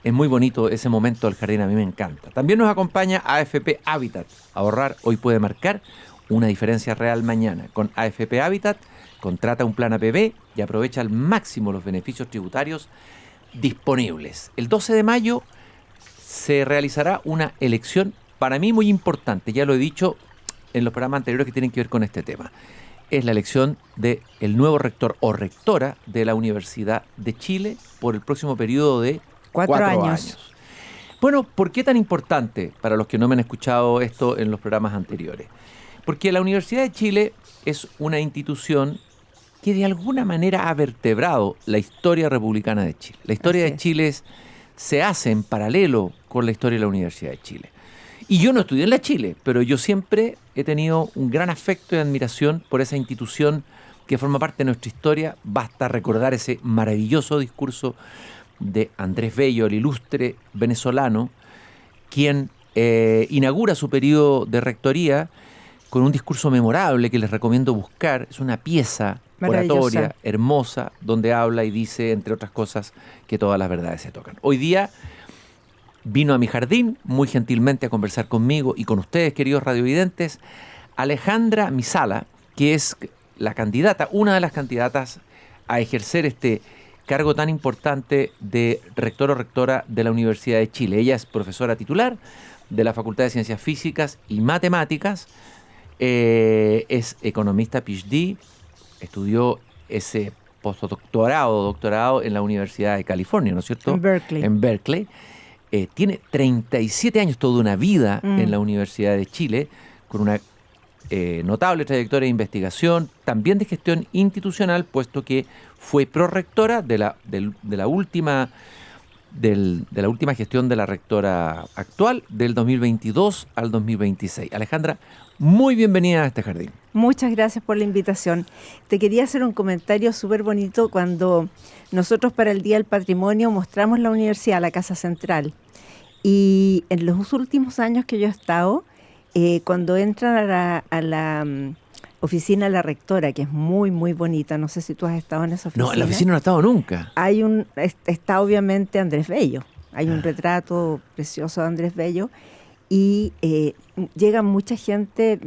Es muy bonito ese momento del jardín, a mí me encanta. También nos acompaña AFP Habitat. Ahorrar hoy puede marcar una diferencia real mañana. Con AFP Habitat, contrata un plan APB y aprovecha al máximo los beneficios tributarios disponibles. El 12 de mayo se realizará una elección para mí muy importante, ya lo he dicho en los programas anteriores que tienen que ver con este tema. Es la elección del nuevo rector o rectora de la Universidad de Chile por el próximo periodo de 4 años. Bueno, ¿por qué tan importante? Para los que no me han escuchado esto en los programas anteriores. Porque la Universidad de Chile es una institución que de alguna manera ha vertebrado la historia republicana de Chile. La historia de Chile se hace en paralelo con la historia de la Universidad de Chile. Y yo no estudié en la Chile, pero yo siempre he tenido un gran afecto y admiración por esa institución que forma parte de nuestra historia. Basta recordar ese maravilloso discurso de Andrés Bello, el ilustre venezolano, quien inaugura su periodo de rectoría con un discurso memorable que les recomiendo buscar. Es una pieza oratoria hermosa donde habla y dice, entre otras cosas, que todas las verdades se tocan. Hoy día vino a mi jardín muy gentilmente a conversar conmigo y con ustedes, queridos radiovidentes, Alejandra Misala, que es la candidata, una de las candidatas a ejercer este cargo tan importante de rector o rectora de la Universidad de Chile. Ella es profesora titular de la Facultad de Ciencias Físicas y Matemáticas, es economista PhD, estudió ese doctorado en la Universidad de California, ¿no es cierto? En Berkeley. Tiene 37 años, toda una vida en la Universidad de Chile, con una notable trayectoria de investigación, también de gestión institucional, puesto que fue prorectora de la última gestión de la rectora actual, del 2022 al 2026. Alejandra, muy bienvenida a este jardín. Muchas gracias por la invitación. Te quería hacer un comentario súper bonito. Cuando nosotros para el Día del Patrimonio mostramos la universidad, la Casa Central, y en los últimos años que yo he estado, cuando entran a la oficina de la rectora, que es muy, muy bonita, no sé si tú has estado en esa oficina. No, en la oficina no he estado nunca. Está obviamente Andrés Bello, hay un retrato precioso de Andrés Bello, y llega mucha gente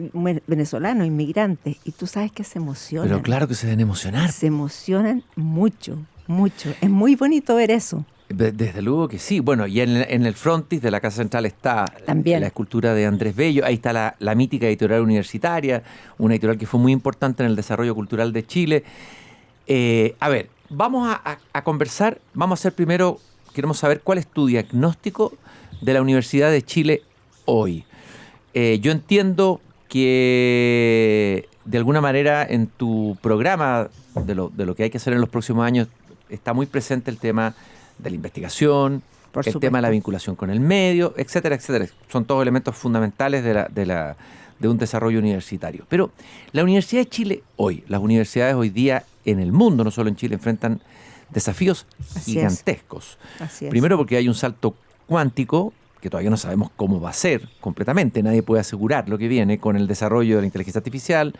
venezolana, inmigrantes, y tú sabes que se emocionan. Pero claro que se deben emocionar. Se emocionan mucho, mucho. Es muy bonito ver eso. Desde luego que sí. Bueno, y en el frontis de la Casa Central está También la escultura de Andrés Bello. Ahí está la mítica editorial universitaria, una editorial que fue muy importante en el desarrollo cultural de Chile. A ver, vamos a conversar. Vamos a hacer primero, queremos saber cuál es tu diagnóstico de la Universidad de Chile hoy. Yo entiendo que de alguna manera en tu programa de lo que hay que hacer en los próximos años está muy presente el tema de la investigación, Por el supuesto. tema de la vinculación con el medio, etcétera, etcétera. Son todos elementos fundamentales de un desarrollo universitario. Pero la Universidad de Chile hoy, las universidades hoy día en el mundo, no solo en Chile, enfrentan desafíos Así gigantescos. Así es. Primero porque hay un salto cuántico que todavía no sabemos cómo va a ser completamente. Nadie puede asegurar lo que viene con el desarrollo de la inteligencia artificial,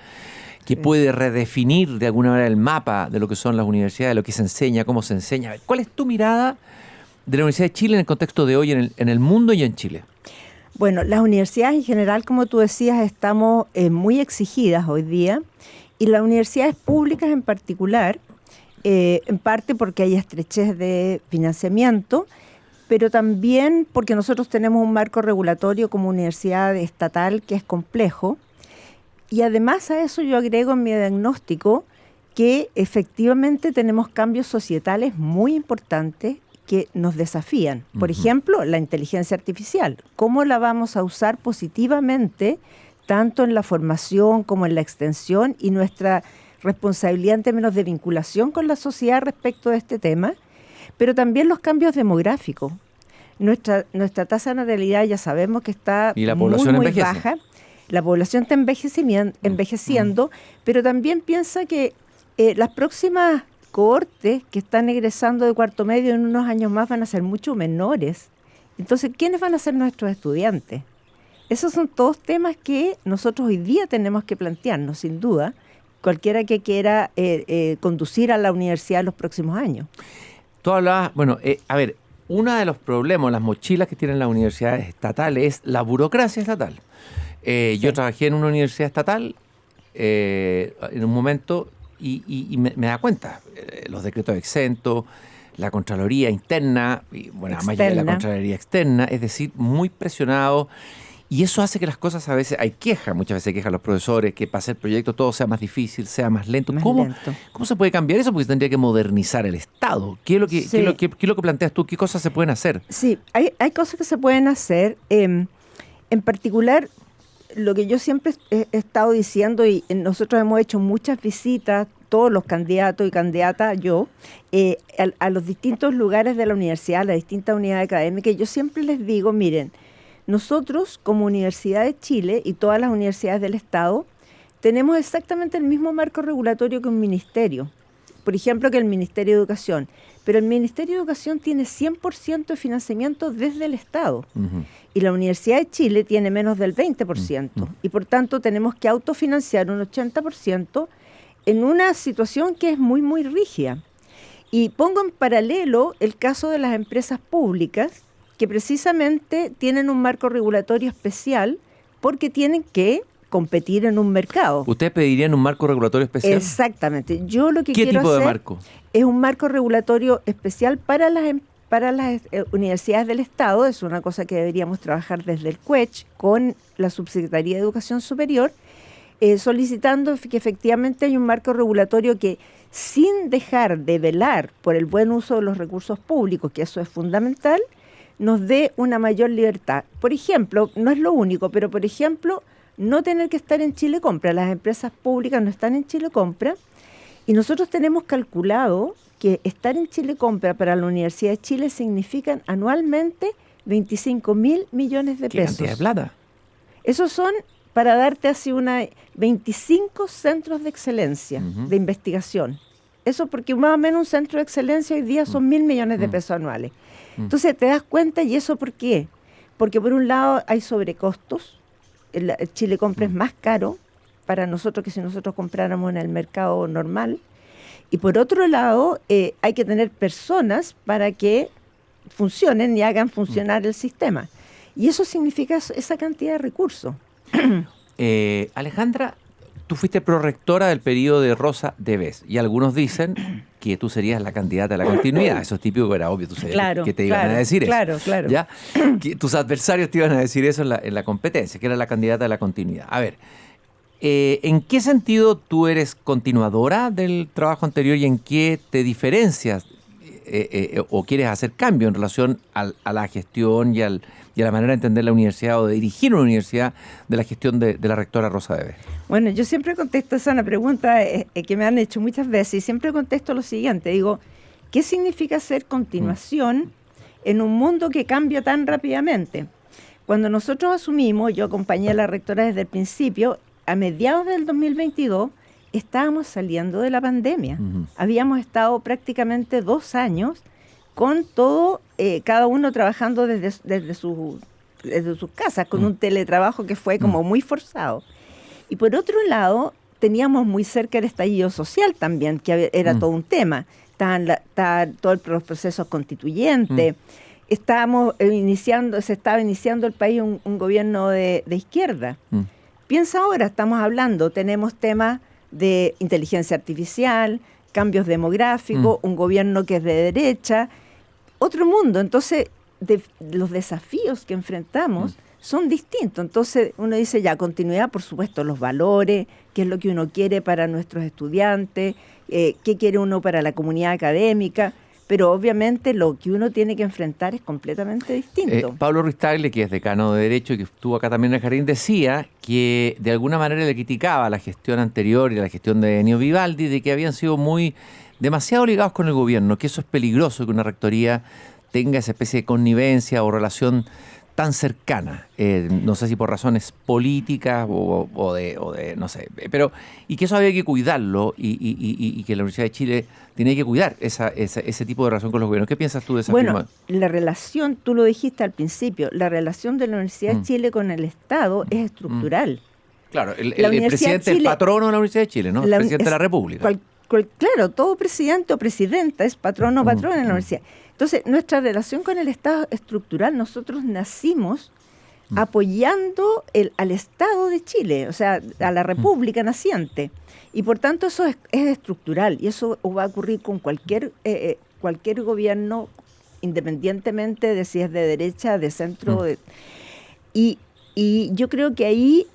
que puede redefinir de alguna manera el mapa de lo que son las universidades, de lo que se enseña, cómo se enseña. ¿Cuál es tu mirada de la Universidad de Chile en el contexto de hoy, en el mundo y en Chile? Bueno, las universidades en general, como tú decías, estamos muy exigidas hoy día, y las universidades públicas en particular, en parte porque hay estrechez de financiamiento, pero también porque nosotros tenemos un marco regulatorio como universidad estatal que es complejo. Y además a eso yo agrego en mi diagnóstico que efectivamente tenemos cambios societales muy importantes que nos desafían. Por ejemplo, la inteligencia artificial. ¿Cómo la vamos a usar positivamente tanto en la formación como en la extensión, y nuestra responsabilidad en términos de vinculación con la sociedad respecto de este tema? Pero también los cambios demográficos. Nuestra tasa de natalidad ya sabemos que está Y la población muy envejece. baja. La población está envejeciendo, pero también piensa que las próximas cohortes que están egresando de cuarto medio en unos años más van a ser mucho menores. Entonces, ¿quiénes van a ser nuestros estudiantes? Esos son todos temas que nosotros hoy día tenemos que plantearnos, sin duda, cualquiera que quiera conducir a la universidad en los próximos años. Tú hablabas, bueno, a ver, uno de los problemas, las mochilas que tienen las universidades estatales es la burocracia estatal. Yo trabajé en una universidad estatal en un momento y me da cuenta, los decretos exentos, la Contraloría interna, y bueno, además ya la Externa. Contraloría externa, es decir, muy presionado. Y eso hace que las cosas a veces, hay quejas, muchas veces quejan los profesores, que para hacer proyectos todo sea más difícil, sea más lento. Más ¿Cómo, lento. ¿Cómo se puede cambiar eso? Porque se tendría que modernizar el Estado. ¿Qué es lo que, Sí. qué es lo que planteas tú? ¿Qué cosas se pueden hacer? Sí, hay cosas que se pueden hacer. En particular, lo que yo siempre he estado diciendo, y nosotros hemos hecho muchas visitas, todos los candidatos y candidatas, yo, a los distintos lugares de la universidad, a las distintas unidades académicas, y yo siempre les digo, miren, nosotros como Universidad de Chile y todas las universidades del Estado tenemos exactamente el mismo marco regulatorio que un ministerio. Por ejemplo, que el Ministerio de Educación. Pero el Ministerio de Educación tiene 100% de financiamiento desde el Estado. Y la Universidad de Chile tiene menos del 20%. Y por tanto tenemos que autofinanciar un 80% en una situación que es muy, muy rígida. Y pongo en paralelo el caso de las empresas públicas, que precisamente tienen un marco regulatorio especial porque tienen que competir en un mercado. ¿Ustedes pedirían un marco regulatorio especial? Exactamente. Yo lo que ¿Qué quiero tipo de hacer marco? es un marco regulatorio especial para las universidades del Estado. Es una cosa que deberíamos trabajar desde el CUECH con la Subsecretaría de Educación Superior, solicitando que efectivamente hay un marco regulatorio que, sin dejar de velar por el buen uso de los recursos públicos, que eso es fundamental, nos dé una mayor libertad. Por ejemplo, no es lo único, pero por ejemplo, no tener que estar en Chile Compra. Las empresas públicas no están en Chile Compra, y nosotros tenemos calculado que estar en Chile Compra para la Universidad de Chile significan anualmente 25.000 millones de ¿Qué pesos. cantidad de plata? Esos son, para darte así 25 centros de excelencia de investigación. Eso porque más o menos un centro de excelencia hoy día son 1.000 millones de pesos anuales. Entonces te das cuenta, ¿y eso por qué? Porque por un lado hay sobrecostos, el Chile Compra es más caro para nosotros que si nosotros compráramos en el mercado normal, y por otro lado hay que tener personas para que funcionen y hagan funcionar el sistema. Y eso significa esa cantidad de recursos. Alejandra, tú fuiste prorectora del periodo de Rosa Debes y algunos dicen que tú serías la candidata a la continuidad. Eso es típico, que era obvio, tú sabías que te iban a decir eso. Claro. ¿Ya? Que tus adversarios te iban a decir eso en la competencia, que era la candidata a la continuidad. A ver, ¿en qué sentido tú eres continuadora del trabajo anterior y en qué te diferencias o quieres hacer cambio en relación a la gestión y a la manera de entender la universidad o de dirigir una universidad de la gestión de la rectora Rosa Debes? Bueno, yo siempre contesto, esa es una pregunta que me han hecho muchas veces, y siempre contesto lo siguiente, digo, ¿qué significa hacer continuación en un mundo que cambia tan rápidamente? Cuando nosotros asumimos, yo acompañé a la rectora desde el principio, a mediados del 2022, estábamos saliendo de la pandemia. Habíamos estado prácticamente 2 años con todo, cada uno trabajando desde sus casas, con un teletrabajo que fue como muy forzado. Y por otro lado, teníamos muy cerca el estallido social también, que era todo un tema. Estaban todos los procesos constituyentes. Se estaba iniciando el país un gobierno de izquierda. Piensa ahora, estamos hablando, tenemos temas de inteligencia artificial, cambios demográficos, un gobierno que es de derecha, otro mundo. Entonces, los desafíos que enfrentamos son distintos. Entonces, uno dice, ya, continuidad, por supuesto, los valores, qué es lo que uno quiere para nuestros estudiantes, qué quiere uno para la comunidad académica, pero obviamente lo que uno tiene que enfrentar es completamente distinto. Pablo Ruiz Tagle, que es decano de Derecho y que estuvo acá también en el Jardín, decía que de alguna manera le criticaba a la gestión anterior y a la gestión de Ennio Vivaldi de que habían sido demasiado ligados con el gobierno, que eso es peligroso, que una rectoría tenga esa especie de connivencia o relación tan cercana, no sé si por razones políticas o de no sé, pero y que eso había que cuidarlo y que la Universidad de Chile tiene que cuidar ese tipo de relación con los gobiernos. ¿Qué piensas tú de esa Bueno, firma? la relación, tú lo dijiste al principio, la relación de la Universidad de Chile con el Estado es estructural. Claro, el Chile, presidente, el patrono de la Universidad de Chile, ¿no? El presidente de la República. Claro, todo presidente o presidenta es patrono o patrona en la universidad. Entonces, nuestra relación con el Estado es estructural. Nosotros nacimos apoyando al Estado de Chile, o sea, a la República naciente. Y por tanto eso es estructural y eso va a ocurrir con cualquier gobierno, independientemente de si es de derecha, de centro. Y yo creo que ahí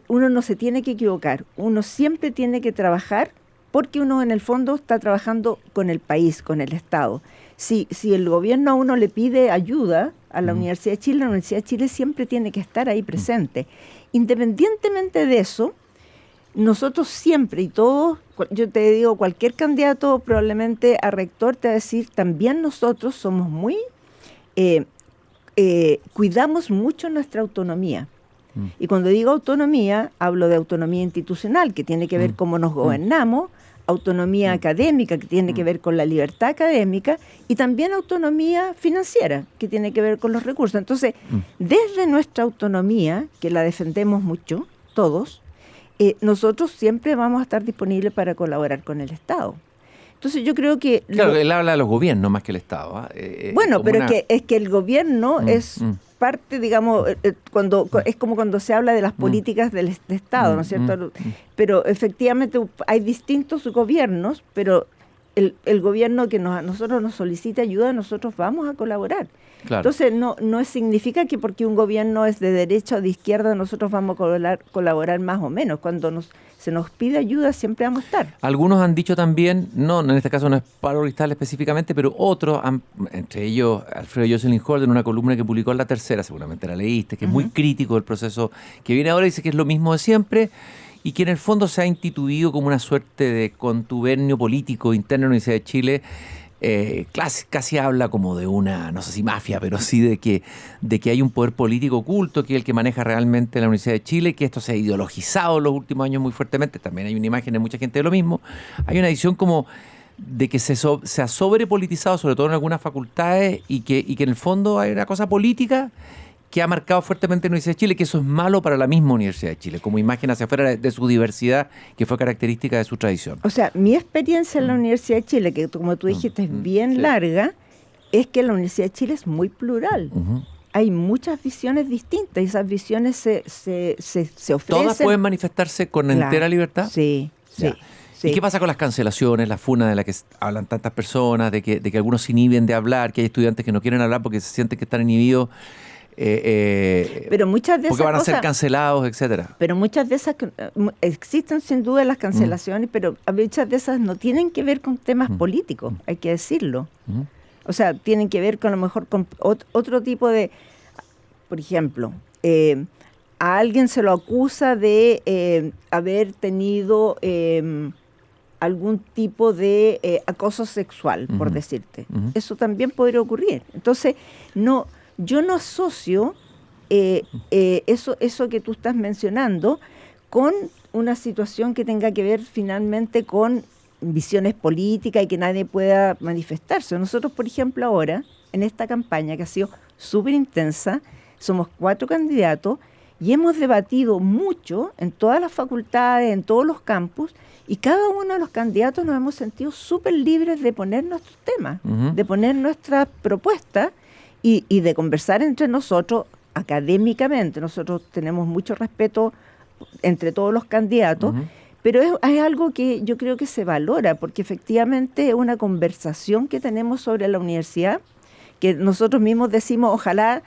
uno no se tiene que equivocar. Uno siempre tiene que trabajar porque uno en el fondo está trabajando con el país, con el Estado. Si el gobierno a uno le pide ayuda a la Universidad de Chile, la Universidad de Chile siempre tiene que estar ahí presente. Independientemente de eso, nosotros siempre y todos, yo te digo, cualquier candidato probablemente a rector te va a decir, también nosotros somos muy, cuidamos mucho nuestra autonomía. Y cuando digo autonomía, hablo de autonomía institucional, que tiene que ver cómo nos gobernamos, autonomía académica, que tiene que ver con la libertad académica, y también autonomía financiera, que tiene que ver con los recursos. Entonces, desde nuestra autonomía, que la defendemos mucho, todos, nosotros siempre vamos a estar disponibles para colaborar con el Estado. Entonces yo creo que... Claro, él habla de los gobiernos más que el Estado. Bueno, pero es que el gobierno es parte, digamos, es como cuando se habla de las políticas del Estado, ¿no es cierto? Pero efectivamente hay distintos gobiernos, pero el gobierno que a nosotros nos solicita ayuda, nosotros vamos a colaborar. Claro. Entonces no significa que porque un gobierno es de derecha o de izquierda nosotros vamos a colaborar más o menos. Cuando se nos pide ayuda siempre vamos a estar. Algunos han dicho también, no en este caso no es Pablo Ruiz Tagle específicamente, pero otros, entre ellos Alfredo Jocelyn Holt, en una columna que publicó en La Tercera, seguramente la leíste, que es muy crítico del proceso que viene ahora, dice que es lo mismo de siempre y que en el fondo se ha instituido como una suerte de contubernio político interno en la Universidad de Chile. Casi habla como de una, no sé si mafia, pero sí de que hay un poder político oculto que es el que maneja realmente la Universidad de Chile, que esto se ha ideologizado en los últimos años muy fuertemente. También hay una imagen de mucha gente de lo mismo. Hay una visión como de que se ha sobrepolitizado, sobre todo en algunas facultades, y que en el fondo hay una cosa política que ha marcado fuertemente la Universidad de Chile, que eso es malo para la misma Universidad de Chile, como imagen hacia afuera de su diversidad, que fue característica de su tradición. O sea, mi experiencia en la Universidad de Chile, que como tú dijiste es bien larga, es que la Universidad de Chile es muy plural. hay muchas visiones distintas y esas visiones se ofrecen. ¿Todas pueden manifestarse con entera libertad? Sí, sí. Ya. ¿Y qué pasa con las cancelaciones, las funas de las que hablan tantas personas, de que algunos se inhiben de hablar, que hay estudiantes que no quieren hablar porque se sienten que están inhibidos? Pero muchas de porque esas van a ser cosas, cancelados, etcétera. pero muchas de esas existen sin duda las cancelaciones, pero muchas de esas no tienen que ver con temas políticos, hay que decirlo. O sea, tienen que ver con a lo mejor con otro tipo de, por ejemplo, a alguien se lo acusa de haber tenido algún tipo de acoso sexual, por decirte. Eso también podría ocurrir. Entonces, yo no asocio eso que tú estás mencionando con una situación que tenga que ver finalmente con visiones políticas y que nadie pueda manifestarse. Nosotros, por ejemplo, ahora, en esta campaña que ha sido súper intensa, somos 4 candidatos y hemos debatido mucho en todas las facultades, en todos los campus, y cada uno de los candidatos nos hemos sentido súper libres de poner nuestros temas, de poner nuestras propuestas y de conversar entre nosotros académicamente. Nosotros tenemos mucho respeto entre todos los candidatos, pero es algo que yo creo que se valora, porque efectivamente es una conversación que tenemos sobre la universidad, que nosotros mismos decimos, ojalá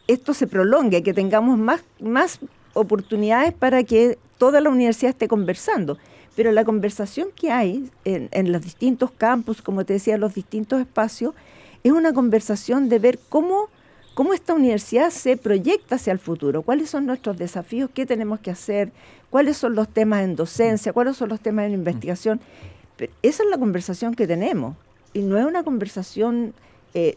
esto se prolongue, que tengamos más oportunidades para que toda la universidad esté conversando. Pero la conversación que hay en los distintos campus, como te decía, los distintos espacios, es una conversación de ver cómo esta universidad se proyecta hacia el futuro, cuáles son nuestros desafíos, qué tenemos que hacer, cuáles son los temas en docencia, cuáles son los temas en investigación. Pero esa es la conversación que tenemos, y no es una conversación,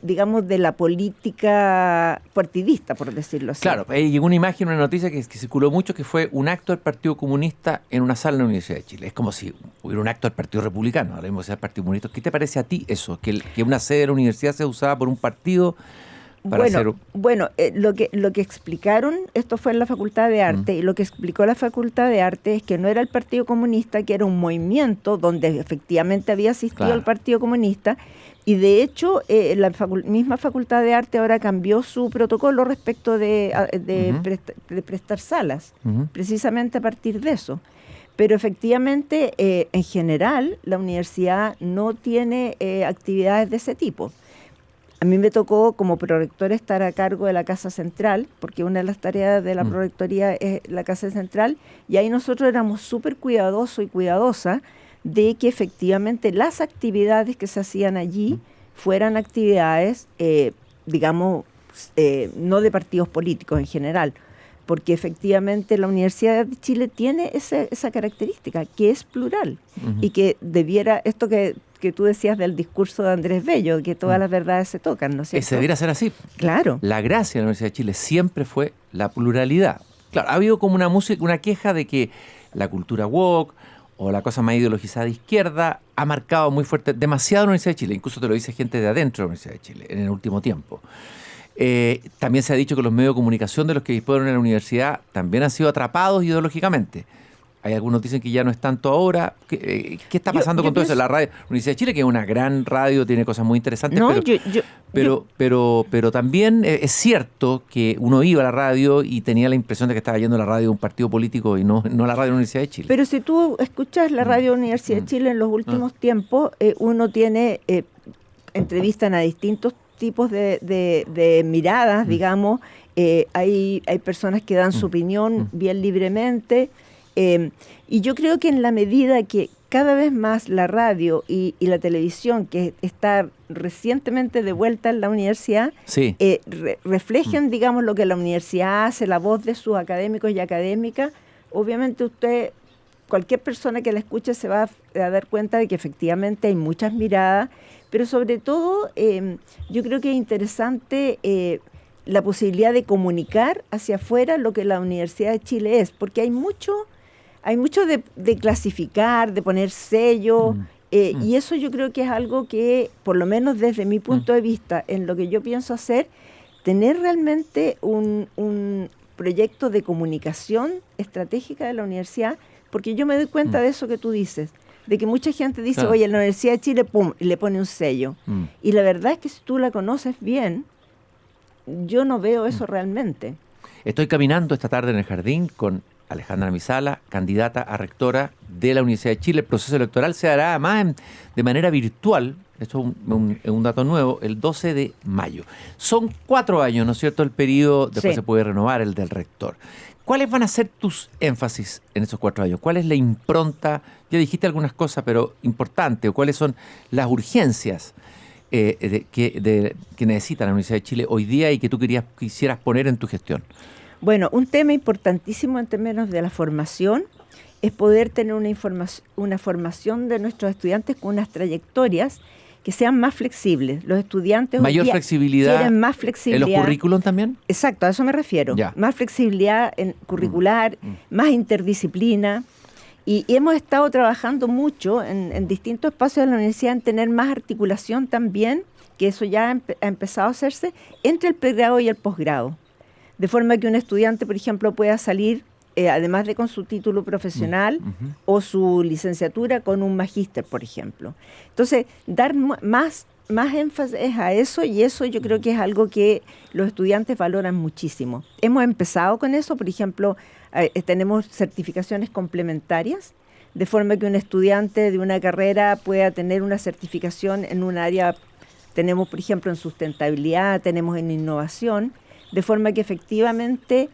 digamos, de la política partidista, por decirlo así. Claro, llegó una imagen, una noticia que circuló mucho, que fue un acto del Partido Comunista en una sala de la Universidad de Chile. Es como si hubiera un acto del Partido Republicano, ahora mismo sea el Partido Comunista. ¿Qué te parece a ti eso? Que una sede de la universidad sea usada por un partido para hacer... Bueno, lo que explicaron, esto fue en la Facultad de Arte, y lo que explicó la Facultad de Arte es que no era el Partido Comunista, que era un movimiento donde efectivamente había asistido el Partido Comunista, y de hecho la misma Facultad de Arte ahora cambió su protocolo respecto de prestar salas, precisamente a partir de eso. Pero efectivamente, en general, la universidad no tiene actividades de ese tipo. A mí me tocó como prorectora estar a cargo de la Casa Central, porque una de las tareas de la prorectoría es la Casa Central, y ahí nosotros éramos súper cuidadosos y cuidadosas de que efectivamente las actividades que se hacían allí fueran actividades, digamos, no de partidos políticos en general, porque efectivamente la Universidad de Chile tiene esa característica, que es plural, y que debiera, esto que tú decías del discurso de Andrés Bello, que todas las verdades se tocan, ¿no es cierto? Ese debiera ser así. Claro. La gracia de la Universidad de Chile siempre fue la pluralidad. Claro, ha habido como una queja de que la cultura woke o la cosa más ideologizada de izquierda ha marcado muy fuerte, demasiado la Universidad de Chile. Incluso te lo dice gente de adentro de la Universidad de Chile en el último tiempo. También se ha dicho que los medios de comunicación de los que disponen en la universidad también han sido atrapados ideológicamente. Hay algunos dicen que ya no es tanto ahora. ¿Qué está pasando con todo eso? La radio, Universidad de Chile, que es una gran radio, tiene cosas muy interesantes, pero también es cierto que uno iba a la radio y tenía la impresión de que estaba yendo a la radio de un partido político y no la radio de la Universidad de Chile. Pero si tú escuchas la radio de la Universidad de Chile en los últimos tiempos, uno tiene entrevistas a distintos tipos de miradas, digamos. Hay personas que dan su opinión bien libremente. Y yo creo que en la medida que cada vez más la radio y la televisión, que está recientemente de vuelta en la universidad, reflejen, digamos, lo que la universidad hace, la voz de sus académicos y académicas, obviamente cualquier persona que la escuche se va a dar cuenta de que efectivamente hay muchas miradas, pero sobre todo yo creo que es interesante la posibilidad de comunicar hacia afuera lo que la Universidad de Chile es, porque hay mucho de clasificar, de poner sello, y eso yo creo que es algo que, por lo menos desde mi punto de vista, en lo que yo pienso hacer, tener realmente un proyecto de comunicación estratégica de la universidad, porque yo me doy cuenta de eso que tú dices, de que mucha gente dice, oye, la Universidad de Chile, pum, y le pone un sello. Y la verdad es que si tú la conoces bien, yo no veo eso realmente. Estoy caminando esta tarde en el jardín con Alejandra Misala, candidata a rectora de la Universidad de Chile. El proceso electoral se hará además de manera virtual. Esto es un dato nuevo, el 12 de mayo. Son 4 años, ¿no es cierto?, el periodo, después se puede renovar el del rector. ¿Cuáles van a ser tus énfasis en esos 4 años? ¿Cuál es la impronta? Ya dijiste algunas cosas, pero importante. ¿O cuáles son las urgencias que necesita la Universidad de Chile hoy día y que tú quisieras poner en tu gestión? Bueno, un tema importantísimo en términos de la formación es poder tener una formación de nuestros estudiantes con unas trayectorias que sean más flexibles. Los estudiantes mayor flexibilidad quieren más flexibilidad. ¿En los currículum también? Exacto, a eso me refiero. Ya. Más flexibilidad curricular, más interdisciplina. Y hemos estado trabajando mucho en distintos espacios de la universidad en tener más articulación también, que eso ya ha empezado a hacerse, entre el pregrado y el posgrado. De forma que un estudiante, por ejemplo, pueda salir, además de con su título profesional o su licenciatura, con un magíster, por ejemplo. Entonces, dar más énfasis a eso, y eso yo creo que es algo que los estudiantes valoran muchísimo. Hemos empezado con eso, por ejemplo, tenemos certificaciones complementarias, de forma que un estudiante de una carrera pueda tener una certificación en un área, tenemos por ejemplo en sustentabilidad, tenemos en innovación, de forma que efectivamente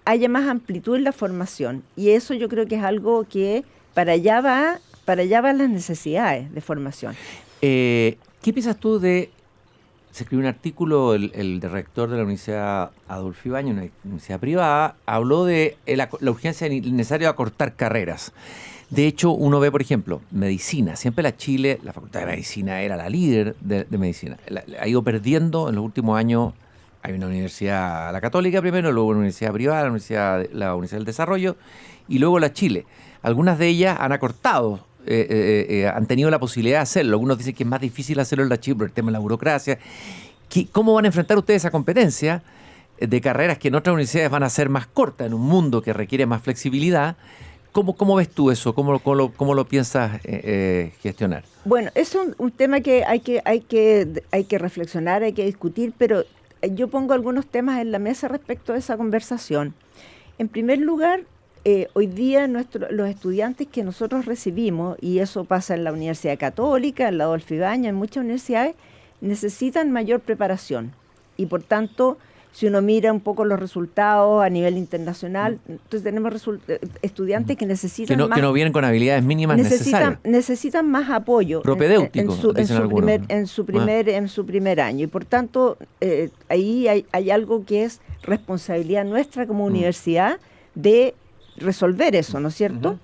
haya más amplitud en la formación. Y eso yo creo que es algo que para allá van las necesidades de formación. ¿Qué piensas tú se escribió un artículo, el rector de la Universidad Adolfo Ibáñez, una universidad privada, habló de la urgencia necesaria de acortar carreras. De hecho, uno ve, por ejemplo, medicina. Siempre la Facultad de Medicina era la líder de medicina. Ha ido perdiendo en los últimos años. Hay una universidad, la Católica primero, luego una universidad privada, la Universidad del Desarrollo, y luego la Chile. Algunas de ellas han acortado, han tenido la posibilidad de hacerlo. Algunos dicen que es más difícil hacerlo en la Chile por el tema de la burocracia. ¿Cómo van a enfrentar ustedes esa competencia de carreras que en otras universidades van a ser más cortas, en un mundo que requiere más flexibilidad? ¿Cómo ves tú eso? ¿Cómo lo piensas gestionar? Bueno, es un tema que hay que reflexionar, hay que discutir, pero yo pongo algunos temas en la mesa respecto a esa conversación. En primer lugar, hoy día los estudiantes que nosotros recibimos, y eso pasa en la Universidad Católica, en la Adolfo Ibáñez, en muchas universidades, necesitan mayor preparación. Y por tanto, si uno mira un poco los resultados a nivel internacional, entonces tenemos estudiantes que necesitan más... Que no vienen con habilidades mínimas necesarias. Necesitan más apoyo propedéutico, en su primer año. Y por tanto, ahí hay algo que es responsabilidad nuestra como universidad de resolver eso, ¿no es cierto?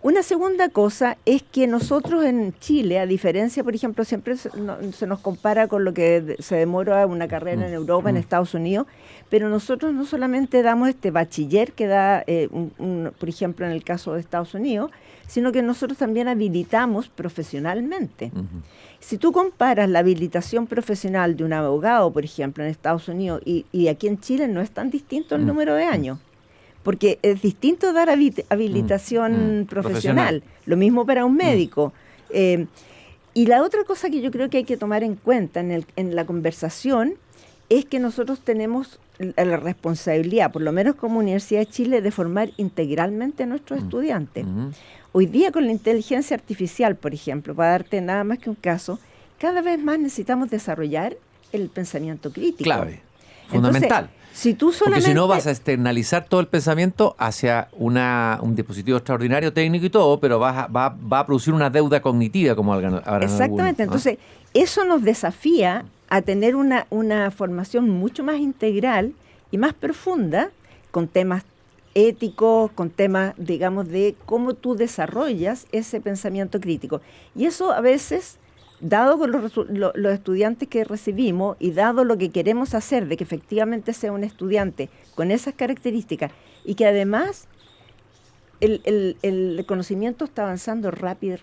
Una segunda cosa es que nosotros en Chile, a diferencia, por ejemplo, siempre se nos compara con lo que se demora una carrera en Europa, en Estados Unidos, pero nosotros no solamente damos este bachiller que da, por ejemplo, en el caso de Estados Unidos, sino que nosotros también habilitamos profesionalmente. Si tú comparas la habilitación profesional de un abogado, por ejemplo, en Estados Unidos y aquí en Chile, no es tan distinto el número de años. Porque es distinto dar habilitación profesional, lo mismo para un médico. Y la otra cosa que yo creo que hay que tomar en cuenta en la conversación es que nosotros tenemos la responsabilidad, por lo menos como Universidad de Chile, de formar integralmente a nuestros estudiantes. Hoy día con la inteligencia artificial, por ejemplo, para darte nada más que un caso, cada vez más necesitamos desarrollar el pensamiento crítico. Clave, fundamental. Entonces, si tú solamente... Porque si no vas a externalizar todo el pensamiento hacia un dispositivo extraordinario técnico y todo, pero va a producir una deuda cognitiva como ahora. Exactamente. Entonces, eso nos desafía a tener una formación mucho más integral y más profunda, con temas éticos, con temas, digamos, de cómo tú desarrollas ese pensamiento crítico. Y eso a veces... dado con los estudiantes que recibimos y dado lo que queremos hacer, de que efectivamente sea un estudiante con esas características y que además el conocimiento está avanzando rápido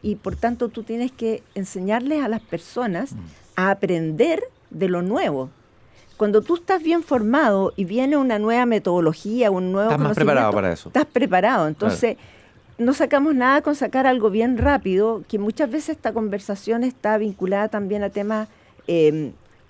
y por tanto tú tienes que enseñarles a las personas a aprender de lo nuevo. Cuando tú estás bien formado y viene una nueva metodología, un nuevo conocimiento... Estás más preparado para eso. Estás preparado, entonces... Claro. No sacamos nada con sacar algo bien rápido, que muchas veces esta conversación está vinculada también a temas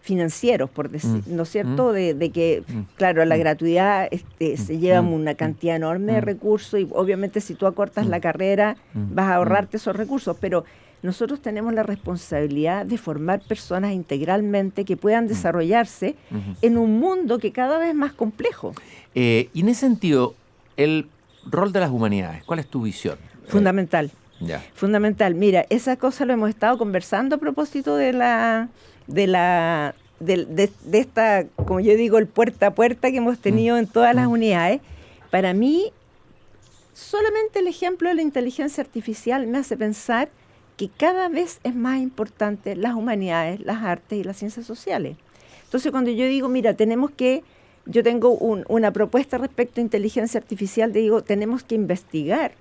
financieros, por decir, ¿no es cierto? De que, claro, la gratuidad se lleva una cantidad enorme de recursos y obviamente si tú acortas la carrera vas a ahorrarte esos recursos, pero nosotros tenemos la responsabilidad de formar personas integralmente que puedan desarrollarse en un mundo que cada vez es más complejo. Y en ese sentido, el rol de las humanidades, ¿cuál es tu visión? Fundamental. Ya. Fundamental. Mira, esa cosa lo hemos estado conversando a propósito de esta, como yo digo, el puerta a puerta que hemos tenido en todas las unidades. Para mí, solamente el ejemplo de la inteligencia artificial me hace pensar que cada vez es más importante las humanidades, las artes y las ciencias sociales. Entonces, cuando yo digo, mira, yo tengo una propuesta respecto a inteligencia artificial, digo, tenemos que investigar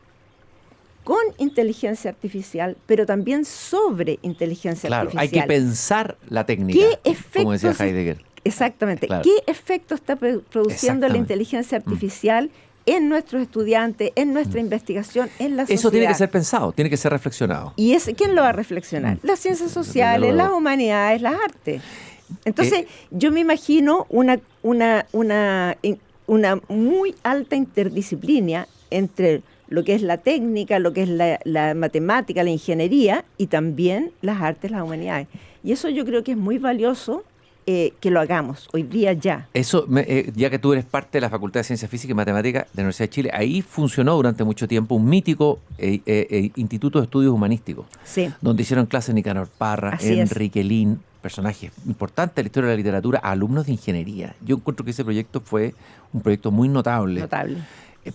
con inteligencia artificial, pero también sobre inteligencia artificial. Hay que pensar la técnica, como decía Heidegger. Exactamente. Claro. ¿Qué efecto está produciendo la inteligencia artificial en nuestros estudiantes, en nuestra investigación, en la sociedad? Eso tiene que ser pensado, tiene que ser reflexionado. ¿Y quién lo va a reflexionar? Las ciencias sociales, las humanidades, las artes. Entonces, yo me imagino una muy alta interdisciplina entre lo que es la técnica, lo que es la matemática, la ingeniería y también las artes, las humanidades. Y eso yo creo que es muy valioso que lo hagamos hoy día ya. Eso, ya que tú eres parte de la Facultad de Ciencias Físicas y Matemáticas de la Universidad de Chile, ahí funcionó durante mucho tiempo un mítico Instituto de Estudios Humanísticos, sí, donde hicieron clases Nicanor Parra, Enrique Lin, personajes importantes de la historia de la literatura, alumnos de ingeniería. Yo encuentro que ese proyecto fue un proyecto muy notable. Notable.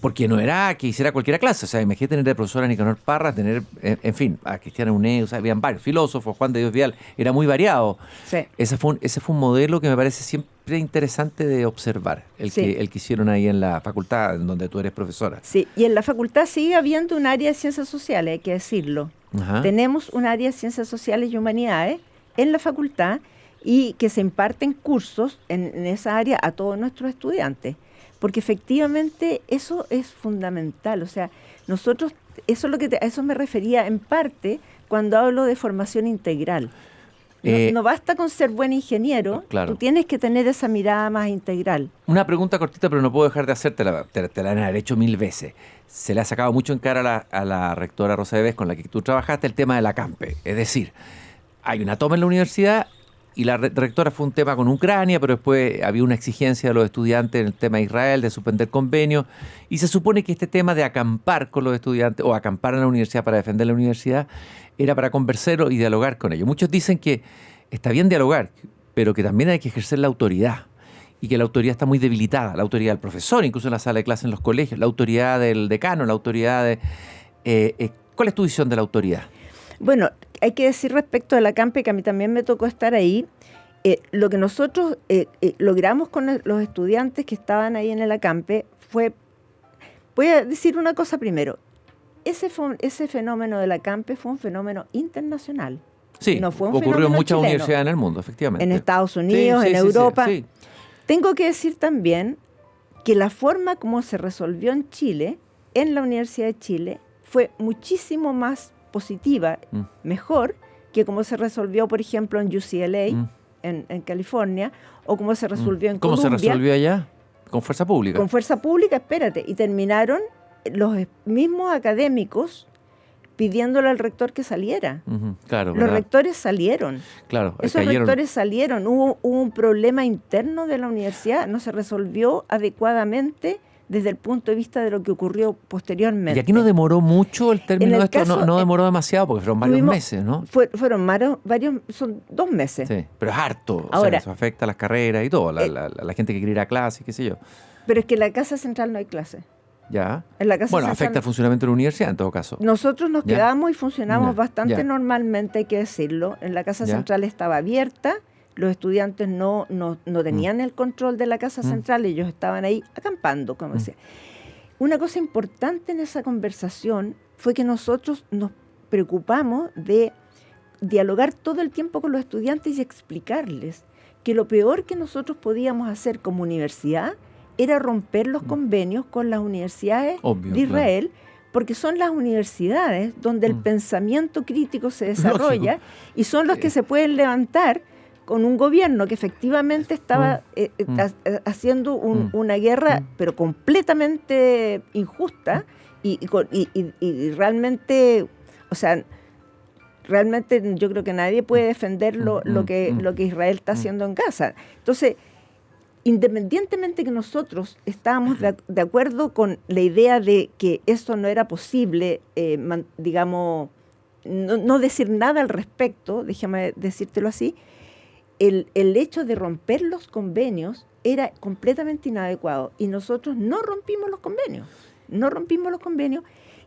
Porque no era que hiciera cualquier clase, o sea, imagínate tener de profesora a Nicanor Parra, tener, en fin, a Cristiana Uné, o sea, habían varios filósofos, Juan de Dios Vial, era muy variado. Sí. Ese fue un modelo que me parece siempre interesante de observar, el que hicieron ahí en la facultad, en donde tú eres profesora. Sí, y en la facultad sigue habiendo un área de ciencias sociales, hay que decirlo. Ajá. Tenemos un área de ciencias sociales y humanidades en la facultad y que se imparten cursos en esa área a todos nuestros estudiantes. Porque efectivamente eso es fundamental. O sea, nosotros, eso es lo que a eso me refería en parte cuando hablo de formación integral. No basta con ser buen ingeniero, claro. Tú tienes que tener esa mirada más integral. Una pregunta cortita, pero no puedo dejar de hacértela, te la han de haber hecho 1000 veces. Se le ha sacado mucho en cara a la rectora Rosa de Bes, con la que tú trabajaste, el tema de la CAMPE. Es decir, hay una toma en la universidad y la rectora fue un tema con Ucrania, pero después había una exigencia de los estudiantes en el tema de Israel, de suspender convenios, y se supone que este tema de acampar con los estudiantes o acampar en la universidad para defender la universidad era para conversar y dialogar con ellos. Muchos dicen que está bien dialogar, pero que también hay que ejercer la autoridad y que la autoridad está muy debilitada, la autoridad del profesor, incluso en la sala de clase en los colegios, la autoridad del decano, la autoridad de... ¿Cuál es tu visión de la autoridad? Bueno, hay que decir respecto de la CAMPE, que a mí también me tocó estar ahí, lo que nosotros logramos con los estudiantes que estaban ahí en el ACAMPE fue, voy a decir una cosa primero, ese fenómeno de la CAMPE fue un fenómeno internacional. Sí, no fue un ocurrió en muchas chileno. universidades en el mundo, efectivamente. En Estados Unidos, en Europa. Sí. Tengo que decir también que la forma como se resolvió en Chile, en la Universidad de Chile, fue muchísimo más positiva, mejor que como se resolvió, por ejemplo, en UCLA, en California, o como se resolvió en Columbia. ¿Cómo se resolvió allá? Con fuerza pública. Con fuerza pública, espérate. Y terminaron los mismos académicos pidiéndole al rector que saliera. Claro, los rectores salieron. Claro, esos rectores salieron. Hubo un problema interno de la universidad, no se resolvió adecuadamente desde el punto de vista de lo que ocurrió posteriormente. Y aquí no demoró mucho el término de esto, caso, no demoró demasiado, porque fueron varios meses, ¿no? Fueron varios, son 2 meses. Sí, pero es harto. Ahora, o sea, eso afecta a las carreras y todo, la gente que quiere ir a clase, qué sé yo. Pero es que en la Casa Central no hay clase. Ya. En la Casa bueno, Central, afecta el funcionamiento de la universidad en todo caso. Nosotros nos quedamos y funcionamos bastante ya. normalmente, hay que decirlo. En la Casa Central estaba abierta, los estudiantes no tenían el control de la Casa Central, ellos estaban ahí acampando, como decía. Una cosa importante en esa conversación fue que nosotros nos preocupamos de dialogar todo el tiempo con los estudiantes y explicarles que lo peor que nosotros podíamos hacer como universidad era romper los convenios con las universidades de Israel, porque son las universidades donde el pensamiento crítico se desarrolla y son los que se pueden levantar con un gobierno que efectivamente estaba haciendo una guerra, pero completamente injusta y realmente, o sea, realmente yo creo que nadie puede defender lo que Israel está haciendo en Gaza. Entonces, independientemente que nosotros estábamos de acuerdo con la idea de que eso no era posible, digamos, no decir nada al respecto, déjame decírtelo así, el hecho de romper los convenios era completamente inadecuado y nosotros no rompimos los convenios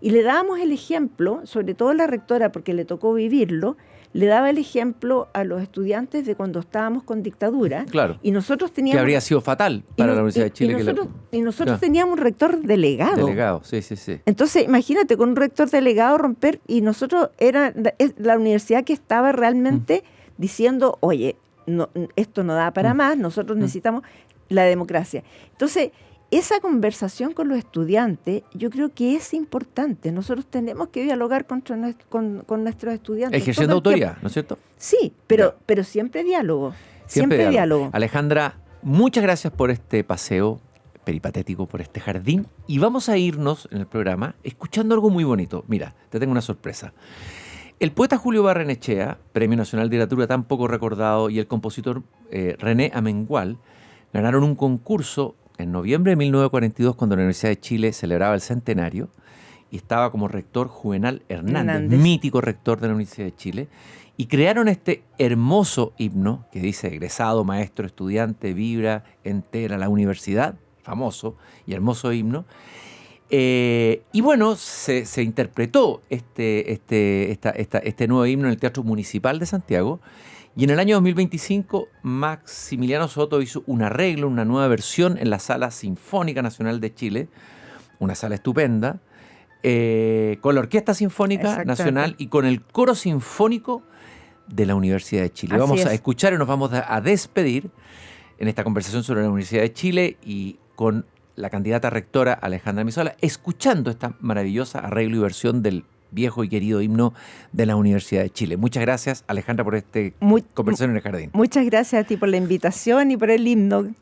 y le dábamos el ejemplo, sobre todo la rectora, porque le tocó vivirlo, le daba el ejemplo a los estudiantes de cuando estábamos con dictadura. Claro. Y nosotros teníamos... Que habría sido fatal para la Universidad de Chile. Y nosotros teníamos un rector delegado. Delegado, sí. Entonces, imagínate, con un rector delegado romper, y nosotros era la universidad que estaba realmente diciendo, oye, no, esto no da para más, nosotros necesitamos la democracia. Entonces, esa conversación con los estudiantes, yo creo que es importante. Nosotros tenemos que dialogar con nuestros estudiantes. Ejerciendo autoridad, ¿no es cierto? Sí, pero siempre diálogo. Siempre diálogo. Alejandra, muchas gracias por este paseo peripatético por este jardín. Y vamos a irnos en el programa escuchando algo muy bonito. Mira, te tengo una sorpresa. El poeta Julio Barrenechea, Premio Nacional de Literatura tan poco recordado, y el compositor René Amengual ganaron un concurso en noviembre de 1942, cuando la Universidad de Chile celebraba el centenario, y estaba como rector Juvenal Hernández, mítico rector de la Universidad de Chile, y crearon este hermoso himno que dice: egresado, maestro, estudiante, vibra entera la universidad, famoso y hermoso himno. Y bueno, se interpretó este nuevo himno en el Teatro Municipal de Santiago. Y en el año 2025, Maximiliano Soto hizo un arreglo, una nueva versión en la Sala Sinfónica Nacional de Chile, una sala estupenda, con la Orquesta Sinfónica Nacional y con el Coro Sinfónico de la Universidad de Chile. Vamos a escuchar y nos vamos a despedir en esta conversación sobre la Universidad de Chile y con la candidata rectora Alejandra Misola, escuchando esta maravillosa arreglo y versión del viejo y querido himno de la Universidad de Chile. Muchas gracias, Alejandra, por esta conversación en el jardín. Muchas gracias a ti por la invitación y por el himno.